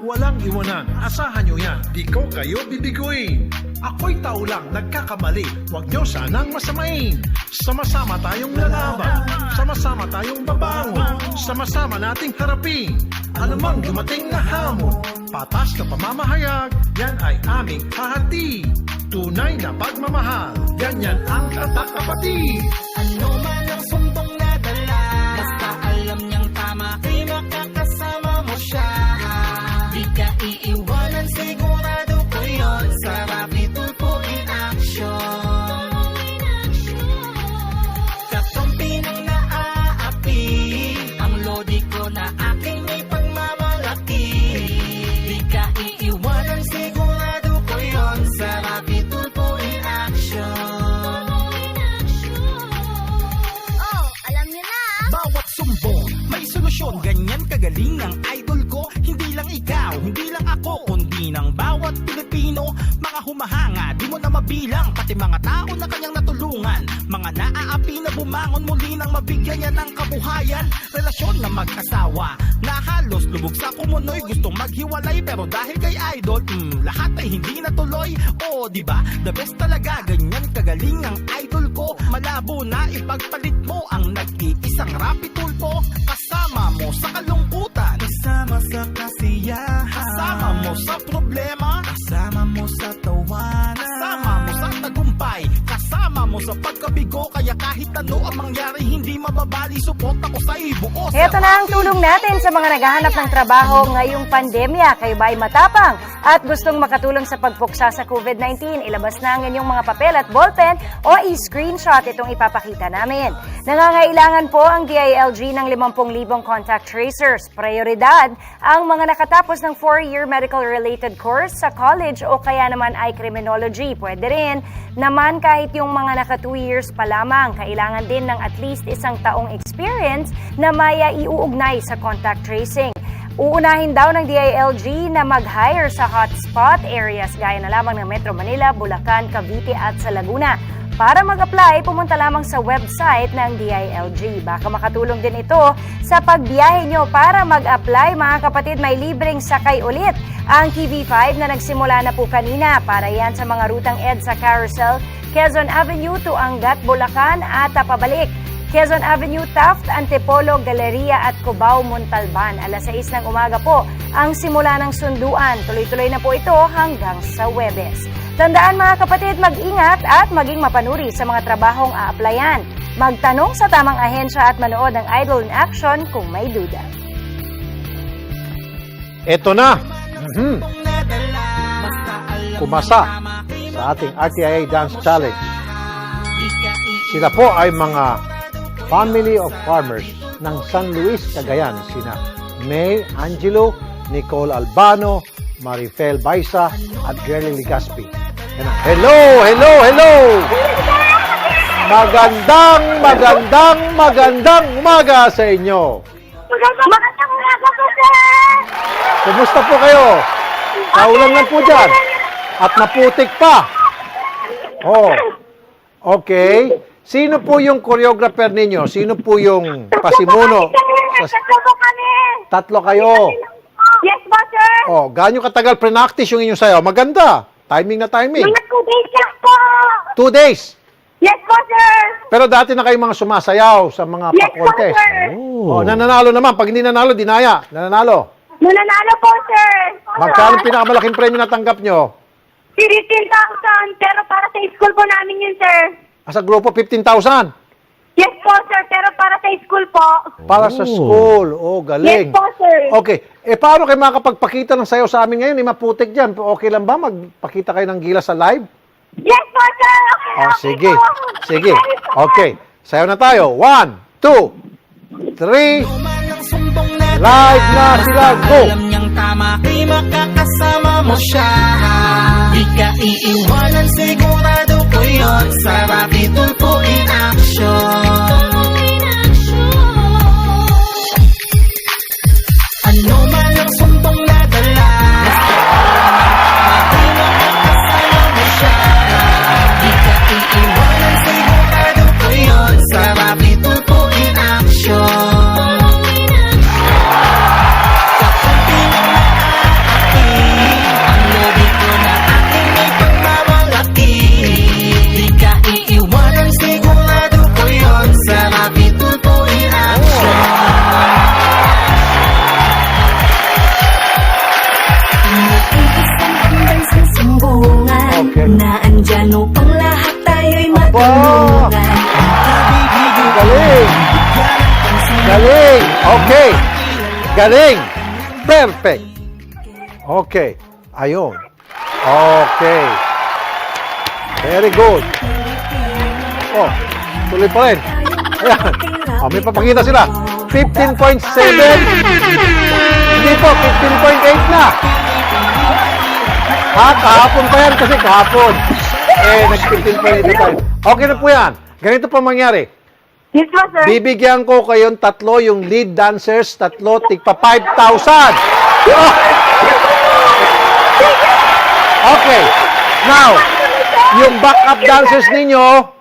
Walang iwanan, asahan nyo yan, di ko kayo bibiguin. Ako'y tao lang, nagkakamali, huwag nyo sanang masamain. Sama-sama tayong lalaban, sama-sama tayong babangon, sama-sama nating harapin anumang dumating na hamon. Patas na pamamahayag, yan ay aming hahati. Tunay na pagmamahal, ganyan ang tatak kapatid. Ano man ang sumbong na dala, basta alam niyang tama, di makakasama mo siya. Di ka iiwanan, sigurado ko yun, sa Rapi Tulfo in action. Kakampi ng naaapi, ang lodi ko na aking ipagmamalaki. Di ka iiwanan, sigurado ko yun, sa Rapi Tulfo in action. Alam niyo na! Bawat sumbong, may solusyon, ganyan kagaling ang idol ko. Hindi lang ikaw, hindi lang ako, kundi ng bawat Pilipino. Mga humahanga, di mo na mabilang, pati mga tao na kanyang natulungan. Mga naaapi na bumangon muli nang mabigyan niya ng kabuhayan. Relasyon na mag-asawa, na halos lubog sa kumunoy, gustong maghiwalay, pero dahil kay idol, lahat ay hindi natuloy. O diba, the best talaga, ganyan kagaling ang idol ko. Malabo na ipagpalit mo ang nag-iisang Rapi Tulfo. Kasama mo sa kalungkutan, kasama sa kasiyahan, kasama mo sa problema, kasama mo sa tawanan, kasama mo sa tagumpay, kasama mo sa pagkabigo. Kaya kahit ano ang mangyari, hindi mababali, support ako sa ibuo. Ito na ang tulong natin sa mga naghahanap ng trabaho ngayong pandemya. Kayo ba ay matapang at gustong makatulong sa pagpuksa sa COVID-19? Ilabas na ang inyong mga papel at ballpen o i-screenshot itong ipapakita namin. Nangangailangan po ang DILG ng 50,000 contact tracers. Prioridad ang mga nakatapos ng 4-year medical-related course sa college o kaya naman ay criminology. Pwede rin naman kahit yung mga naka 2 years pa lamang. Kailangan din ng at least 1 taong experience na maya iuugnay sa contact tracing. Uunahin daw ng DILG na mag-hire sa hotspot areas gaya na lamang ng Metro Manila, Bulacan, Cavite at sa Laguna. Para mag-apply, pumunta lamang sa website ng DILG. Baka makatulong din ito sa pagbiyahe nyo. Para mag-apply, mga kapatid, may libreng sakay ulit ang TV5 na nagsimula na po kanina. Para yan sa mga rutang EDSA Carousel, Quezon Avenue to Angat, Bulacan at pabalik. Quezon Avenue, Taft, Antipolo, Galleria at Cubao, Montalban. Alas 6 ng umaga po ang simula ng sunduan. Tuloy-tuloy na po ito hanggang sa Huwebes. Tandaan mga kapatid, mag-ingat at maging mapanuri sa mga trabahong a-applyan. Magtanong sa tamang ahensya at manood ng Idol in Action kung may duda. Ito na! Kumasa sa ating RTIA Dance Challenge. Sila po ay mga family of farmers ng San Luis, Cagayan. Sina May Angelo, Nicole Albano, Marifel Baisa at Gerly Ligaspi. Hello! Hello! Hello! Magandang umaga sa inyo. Magandang umaga po, sir! Kumusta po kayo? Kaulan lang po dyan. At naputik pa. Oh. Okay. Sino po yung choreographer ninyo? Sino po yung pasimuno? Tatlo po kami. Tatlo kayo. Yes po, sir. Oh, gaano katagal pre-practice yung inyong sayaw? Maganda. Timing na timing. Mga 2 days lang po. 2 days. Yes po, sir. Pero dati na kayo mga sumasayaw sa mga Yes po, pa-contest. sir. Oh, nananalo naman. Pag hindi nanalo, dinaya. Nananalo. Nananalo po, sir. Magkano pinakamalaking premyo na tanggap nyo? 15,000. Pero para sa school po namin yun, sir. Sa grupo, 15,000. Yes po, sir. Pero para sa school po. Para sa school. Oh, galing. Yes po, sir. Okay. Paano kayo makakapagpakita ng sayaw sa amin ngayon? Maputik dyan. Okay lang ba magpakita kayo ng gilas sa live? Yes po, sir. Okay, Oh, okay sige. po. Sige. Okay. Sayaw na tayo. 1, 2, 3. Live na sila. Go! Alam niyang tama, di makakasama mo siya. Di ka iiwanan, sigurado ko yun. Sa Rapi Tulfo in action. Ano man ang sumbong nadala, di makakasama mo siya. Di ka iiwanan, sigurado ko yun. Sa Rapi Tulfo in action. Na andyan upang lahat tayo'y matulungan. Galing! Galing! Okay! Galing! Perfect! Okay. Ayun. Okay. Very good. Oh, tuloy pa rin. Ayan. Oh, may papakita sila. 15.7. Hindi po, 15.8 na. Kahapon pa yan kasi kahapon. Nag-15.8 na tayo. Okay na po yan. Ganito po mangyari. Yes po, sir. Bibigyan ko kayong tatlo, yung lead dancers, tatlo, tigpa 5,000. Oh! Okay. Now, yung backup dancers ninyo,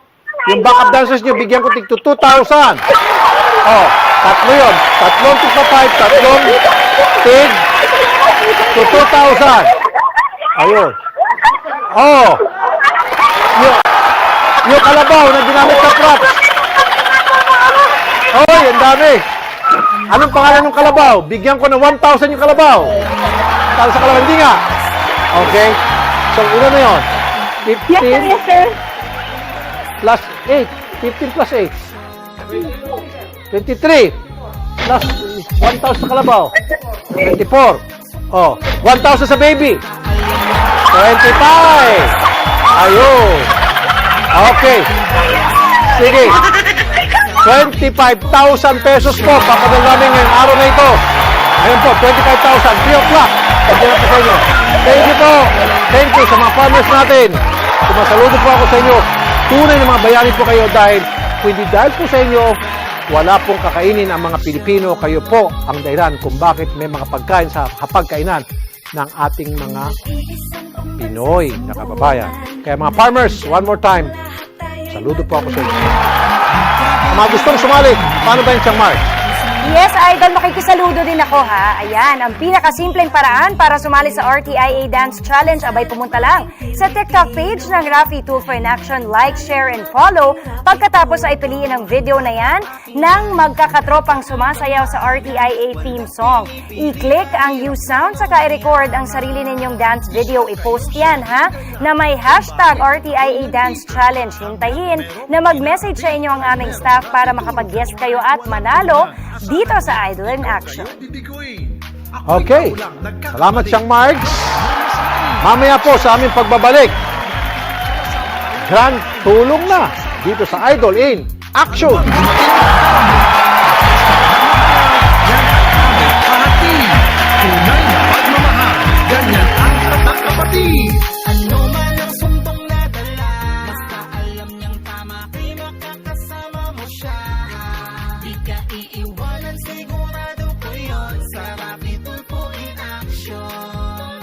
bigyan ko tig to 2,000. Oh, tatlo yun. Tatlong tigpa 5, tatlong tig to 2,000. Ayun. Oh. Yung kalabaw na ginamit sa props. Hoy, ang dami. Anong pangalan ng kalabaw? Bigyan ko ng 1,000 yung kalabaw. Para sa kalabaw, hindi nga. Okay. So, una na yun. 15 Yes, sir. plus 8. 15 plus 8. 23. Plus 1,000 sa kalabaw. 24. Oh, 1,000 sa baby. 25. Ayun. Okay. Sige. 25,000 pesos po. Papadal namin ngayong araw na ito. Ayun po, 25,000. 3 o'clock. Pagdala po sa inyo. Thank you po. Thank you sa mga farmers natin. Sumasaludo po ako sa inyo. Tunay na mga bayani po kayo dahil kung hindi dahil po sa inyo, wala pong kakainin ang mga Pilipino. Kayo po ang dahilan kung bakit may mga pagkain sa hapagkainan ng ating mga Pinoy na kababayan. Kaya mga farmers, one more time, saludo po ako sa inyo. Ang mga gustong sumali, paano ba yung Chang Mark? Yes, Idol, makikisaludo din ako ha. Ayan, ang pinakasimpleng paraan para sumali sa RTIA Dance Challenge, abay pumunta lang sa TikTok page ng Rafi Tulfo in Action. Like, share, and follow. Pagkatapos ay piliin ang video na yan ng magkakatropang sumasayaw sa RTIA theme song. I-click ang use sound saka i-record ang sarili ninyong dance video. I-post yan ha, na may hashtag RTIA Dance Challenge. Hintayin na mag-message sa inyo ang aming staff para makapag-guest kayo at manalo dito sa Idol in Action. Okay. Salamat siyang Marks. Mamaya po sa aming pagbabalik, grand tulong na dito sa Idol in Action. Tunay na pagmamahal, ganyan ang tatak kapatid. Ano man ang sumbong nadala, basta alam niyang tama, di makakasama mo siya. Di ka iiwanan, sigurado ko yun. Sa Rapi Tulfo in Action.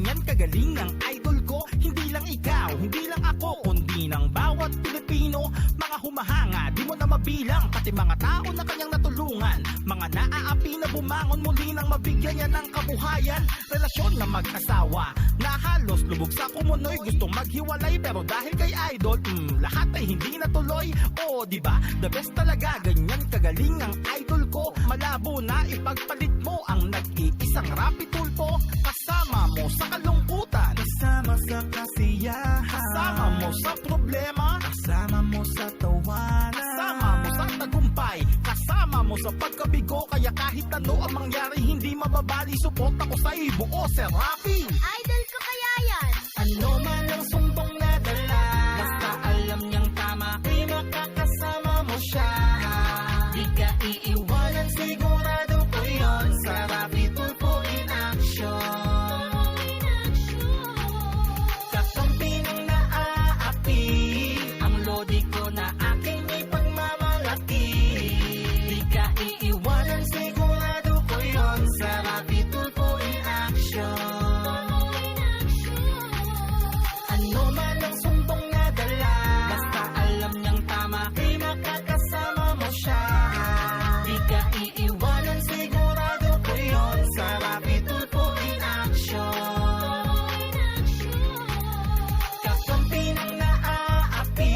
ganyan kagaling ang idol ko. Hindi lang ikaw, hindi lang ako, kundi ng bawat Pilipino. Mga humahanga, di mo na mabilang, pati mga tao na kanyang natulungan. Mga naaapi na bumangon muli nang mabigyan niya ng kabuhayan. Relasyon na mag-asawa, na halos lubog sa kumunoy. Gustong maghiwalay pero dahil kay idol, lahat ay hindi natuloy. Oo, diba? The best talaga, ganyan kagaling ang idol ko. Malabo na ipagpalit mo ang nag-iisang Rapi Tulfo. Kasama mo sa kalungkutan, kasama sa kasiyahan, kasama mo sa problema, kasama mo sa tawanan, kasama mo sa tagumpay, kasama mo sa pagkabigo. Kaya kahit ano ang mangyari, hindi mababali. Support ako sa buo, Sir Rapi. Idol ko kaya yan. Ano man ang sumbong na dala, basta alam niyang tama, di makakasama mo siya. Di ka iiwanan, sigurado ko yun, sa Rapi Tulfo in action. Kakampi ng naaapi, ang lodi ko na aking ipagmamalaki. Di ka iiwanan, sigurado ko yun, sa Rapi Tulfo in action. Ano man ang sumbong na dala, basta alam niyang tama, di makakasama mo siya. Di ka iiwanan, sigurado ko yun, sa Rapi Tulfo in action. Kakampi ng naaapi,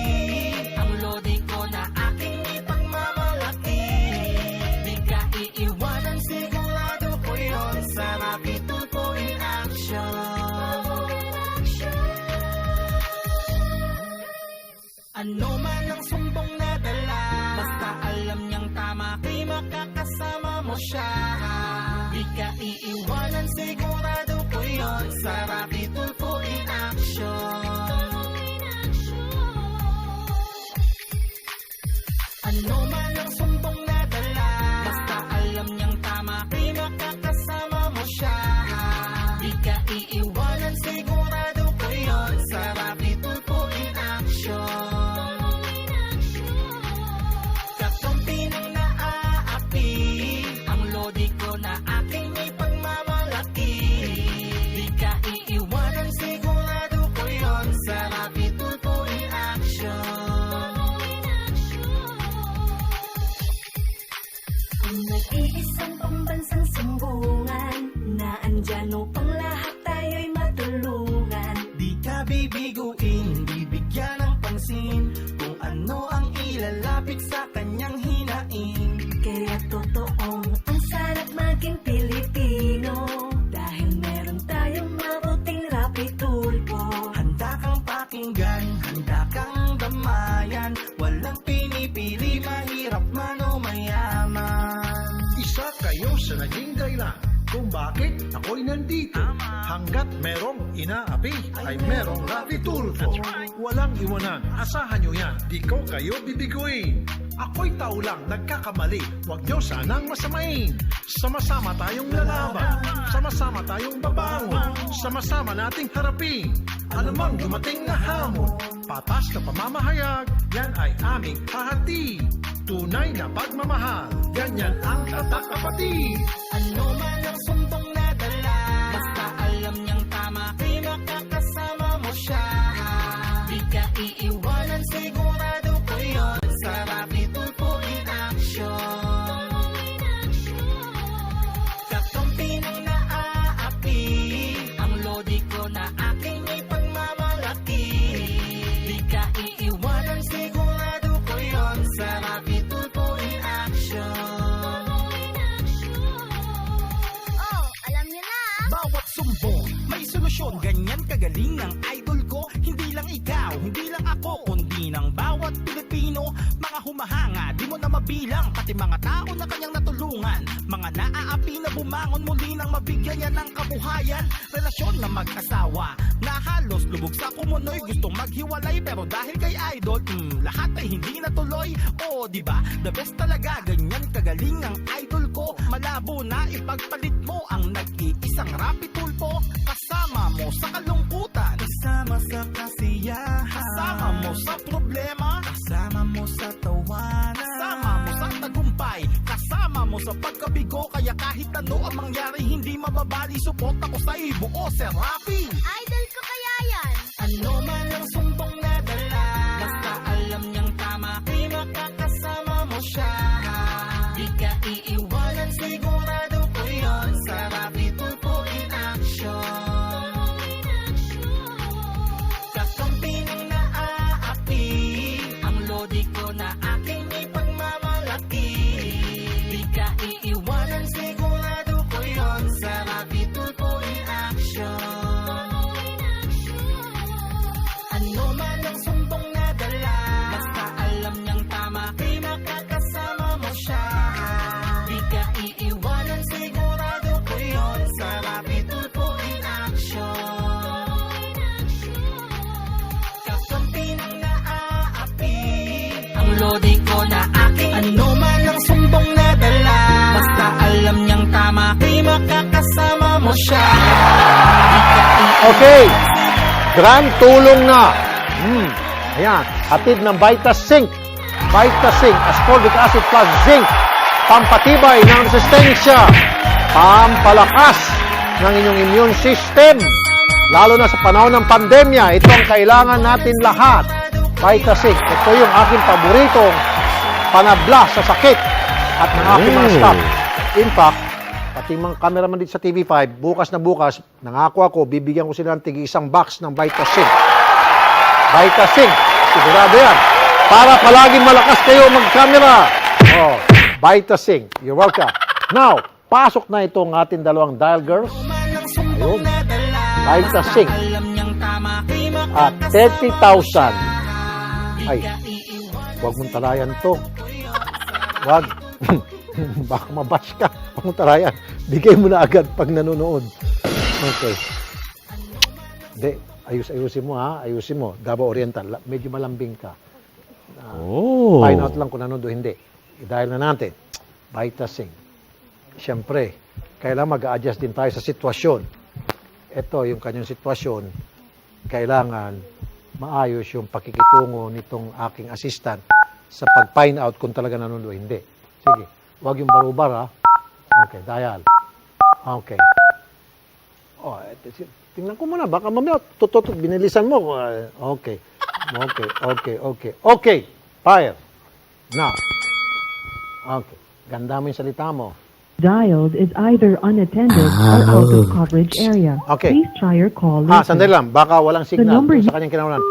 ang lodi ko na aking ipagmamalaki. Di ka iiwanan, sigurado ko yun, sa Rapi Tulfo in action. Ano man ang sumbong na dala, basta alam niyang tama, di makakasama mo siya. Di ka iiwanan, sigurado ko yun, sa Rapi Tulfo in action. Ano man ang sumbong na dala, basta alam niyang tama, di makakasama mo siya. Di ka iiwanan, sigurado ko yun, sa Rapi Tulfo in action. Kakampi ng naaapi, ang lodi ko na aking ipagmamalaki. Di ka iiwanan, sigurado ko yun, sa Rapi Tulfo in action. Ang nag-iisang pambansang sumbungan, na andyan upang lahat tayo'y matulungan. Di ka bibiguin, bibigyan ng pansin, kung ano ang ilalapit sa kanyang hinaing. Kaya totoong ang sarap maging Pilipino, dahil meron tayong mabuting Rapi Tulfo. Handa kang pakinggan, handa kang damayan, walang pinipili, mahirap man o mayaman. Isa kayo sa naging dahilan kung bakit ako'y nandito. Hanggat merong inaapi ay merong Rapi Tulfo. Walang iwanan, asahan nyo yan, di ko kayo bibiguin. Ako'y tao lang, nagkakamali, huwag nyo sanang masamain. Sama-sama tayong lalaban, sama-sama tayong babangon, sama-sama nating harapin anumang dumating na hamon. Patas na pamamahayag, yan ay aming hahati. Tunay na pagmamahal, ganyan ang tatak kapatid. Ano man ang sumbong na dala, basta alam niyang tama, di makakasama mo siya. Di ka iiwanan, sigurado ko yun, sa Rapi Tulfo in action. Kakampi ng naaapi, ang lodi ko na aking ipagmamalaki. Di ka iiwanan, sigurado ko yun, sa Rapi Tulfo in action. Oh, alam niyo na! Bawat sumbong may solusyon, ganyan kagaling ang idol ko. Hindi lang ikaw, hindi lang ako, kundi ng bawat Pilipino. Mga humahanga, di mo na mabilang, pati mga tao na kanyang natulungan. Mga naaapi na bumangon muli nang mabigyan niya ng kabuhayan. Relasyon na mag-asawa, na halos lubog sa kumunoy. Gustong maghiwalay pero dahil kay idol, lahat ay hindi natuloy. Oo, diba? The best talaga, ganyan kagaling ang idol ko. Malabo na ipagpalit mo ang nag-iisang Rapi Tulfo. Kasama mo sa kalungkutan, kasama sa kasiyahan, kasama mo sa problema, kasama mo sa tawanan, kasama mo sa tagumpay, kasama mo sa pagkabigo. Kaya kahit ano ang mangyari, hindi mababali. Support ako sa buo, Sir Rapi. lodi ko na aking ano man ang sumbong na dala. Basta alam niyang tama, di makakasama mo siya. Okay. Grand tulong na. Ayan. Hatid ng Vitasync. Vitasync, ascorbic acid plus zinc. Pampatibay ng resistensya. Pampalakas ng inyong immune system. Lalo na sa panahon ng pandemya, ito ang kailangan natin lahat. Vitasync. Ito yung aking paboritong panabla sa sakit at ng aking mga staff. In fact, pati mga cameraman dito sa TV5, bukas na bukas, nangako ako, bibigyan ko sila ng tig-isang box ng Vitasync. Vitasync. Sigurado yan. Para palaging malakas kayo mag-camera. Oh, Vitasync. You're welcome. Now, pasok na itong ating dalawang dial girls. Ayun. Vitasync. At 30,000. Ay, huwag mong talayan to. Huwag. Baka mabash ka. Huwag mong talayan. Bigay mo na agad pag nanonood. Okay. Hindi. Ayusin mo ha. Ayusin mo. Davao Oriental. Medyo malambing ka. Find out lang kung nanonood o hindi. Dahil na natin. Vitasync. Siyempre, kailangan mag-adjust din tayo sa sitwasyon. Ito, yung kanyang sitwasyon, kailangan maayos yung pakikitungo nitong aking assistant sa pag-find out kung talaga nanonood o hindi. Sige, huwag yung barubar ha. Okay, dial. Okay. Oh, tingnan ko muna, baka mamaya, binilisan mo. Okay. Okay, fire. Now. Okay, ganda mo yung salita mo. Dialed is either unattended or out of coverage area. Okay. Please try your call later. Sandali lang. Baka walang signal sa kanyang kinaunan.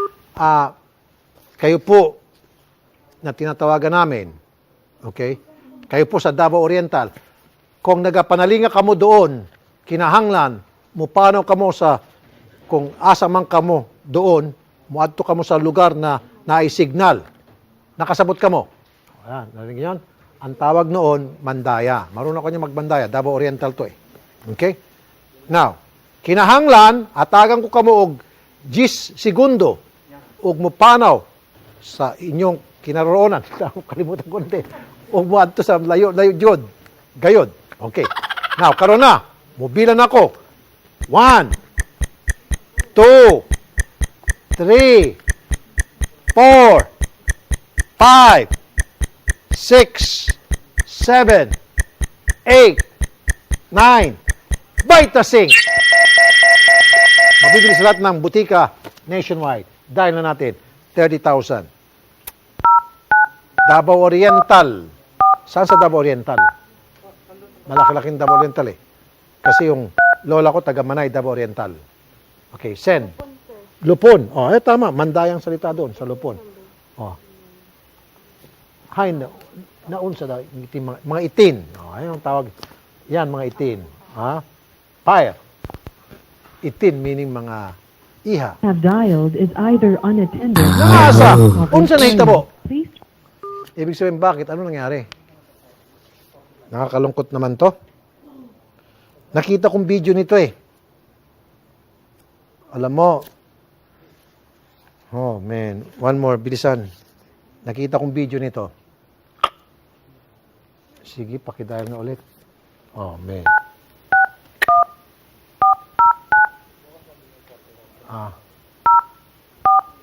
Kayo po na tinatawagan namin, okay? Kayo po sa Davao Oriental, kung nagapanalinga kamo doon, kinahanglan, mupano kamo sa, kung asa man kamo doon, muadto kamo sa lugar na naisignal. Nakasabot kamo. Ayan, narinig yun? Ang tawag noon, Mandaya. Marunong ko niya magbandaya. Davao Oriental to eh. Okay? Now, kinahanglan, atagan ko kamo og 10 segundo og mupanaw sa inyong kinaroonan. Kalimutan ko natin. Og muadto sa layo jud. Gayod. Okay. Now, karon na. Mobilan ako. 1, 2, 3, 4, 5, 6, 7, 8, 9, Vitasync! Mabibili sa lahat ng butika nationwide. Dahil na natin, 30,000. Davao Oriental. Saan sa Davao Oriental? Malaki-laking Davao Oriental eh. Kasi yung lola ko, taga Manay, Davao Oriental. Okay, send. Lupon. Oh, tama. Mandayang salita doon sa Lupon. Oh. Hay, naunsa daw, mga itin. Oh, ayun ang tawag. Yan, mga itin. Ha? Fire. Itin, meaning mga iha. Have dialed is either unattended. Nangasa! Unsa na hitabo? Ibig sabihin, bakit? Ano nangyari? Nakakalungkot naman to. Nakita kong video nito eh. Alam mo, oh man, one more, bilisan. Nakita kong video nito. Sige, pakidial na ulit. Oh, man.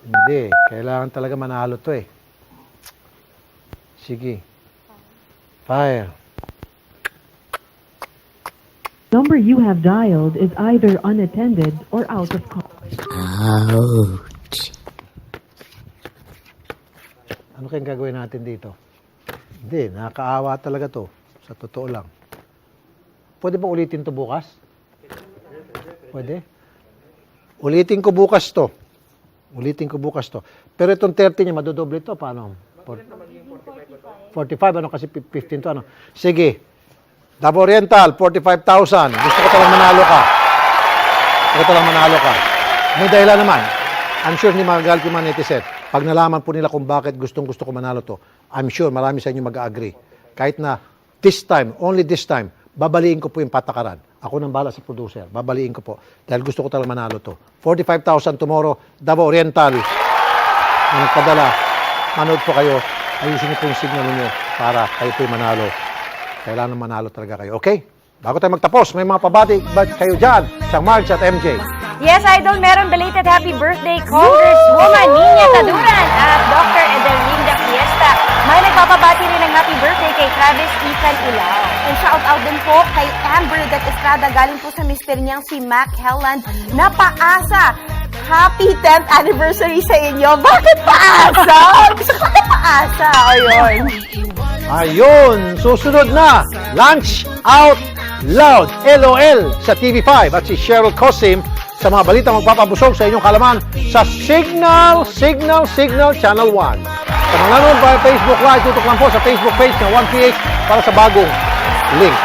Hindi. Kailangan talaga manalo to eh. Sige. Fire. Number you have dialed is either unattended or out of coverage. Ouch. Ano kayang gagawin natin dito? Hindi, nakakaawa talaga to. Sa totoo lang. Pwede ba ulitin to bukas? Pwede? Ulitin ko bukas to. Pero itong 30 niya, madodoble to. Paano? 45, ano kasi 15 to, ano? Sige. Davao Oriental, 45,000. Gusto ko talang manalo ka. May dahilan naman. I'm sure ni magagal yung mga netizen. Pag nalaman po nila kung bakit gustong-gusto ko manalo to, I'm sure marami sa inyo mag-agree. Kahit na this time, only this time, babaliin ko po yung patakaran. Ako nang bahala sa producer. Babaliin ko po. Dahil gusto ko talagang manalo to. 45,000 tomorrow, Davao Oriental. Na nagpadala, manood po kayo. ayusin niyo po yung signal niyo para kayo po manalo. Kailangan manalo talaga kayo. Okay? Bago tayo magtapos, may mga pabati ba kayo dyan sa Marge at MJ? Yes, Idol, meron belated happy birthday, Congresswoman Nina Taduran at Dr. Edelinda Fiesta. May nagpapabati rin ng happy birthday kay Travis Ethan Ilao. And shout out din po kay Amber Dat Estrada, galing po sa mister niyang si Mac Helland na paasa. Happy 10th anniversary sa inyo. Bakit paasa? Gusto ko na paasa. Ayun. Ayun, susunod na, Lunch Out Loud, LOL, sa TV5 at si Cheryl Cosim sa mga balita magpapabusog sa inyong kalaman sa Signal Channel 1. Sa mga nanonood via Facebook Live, tutok lang po sa Facebook page ng 1PH para sa bagong link.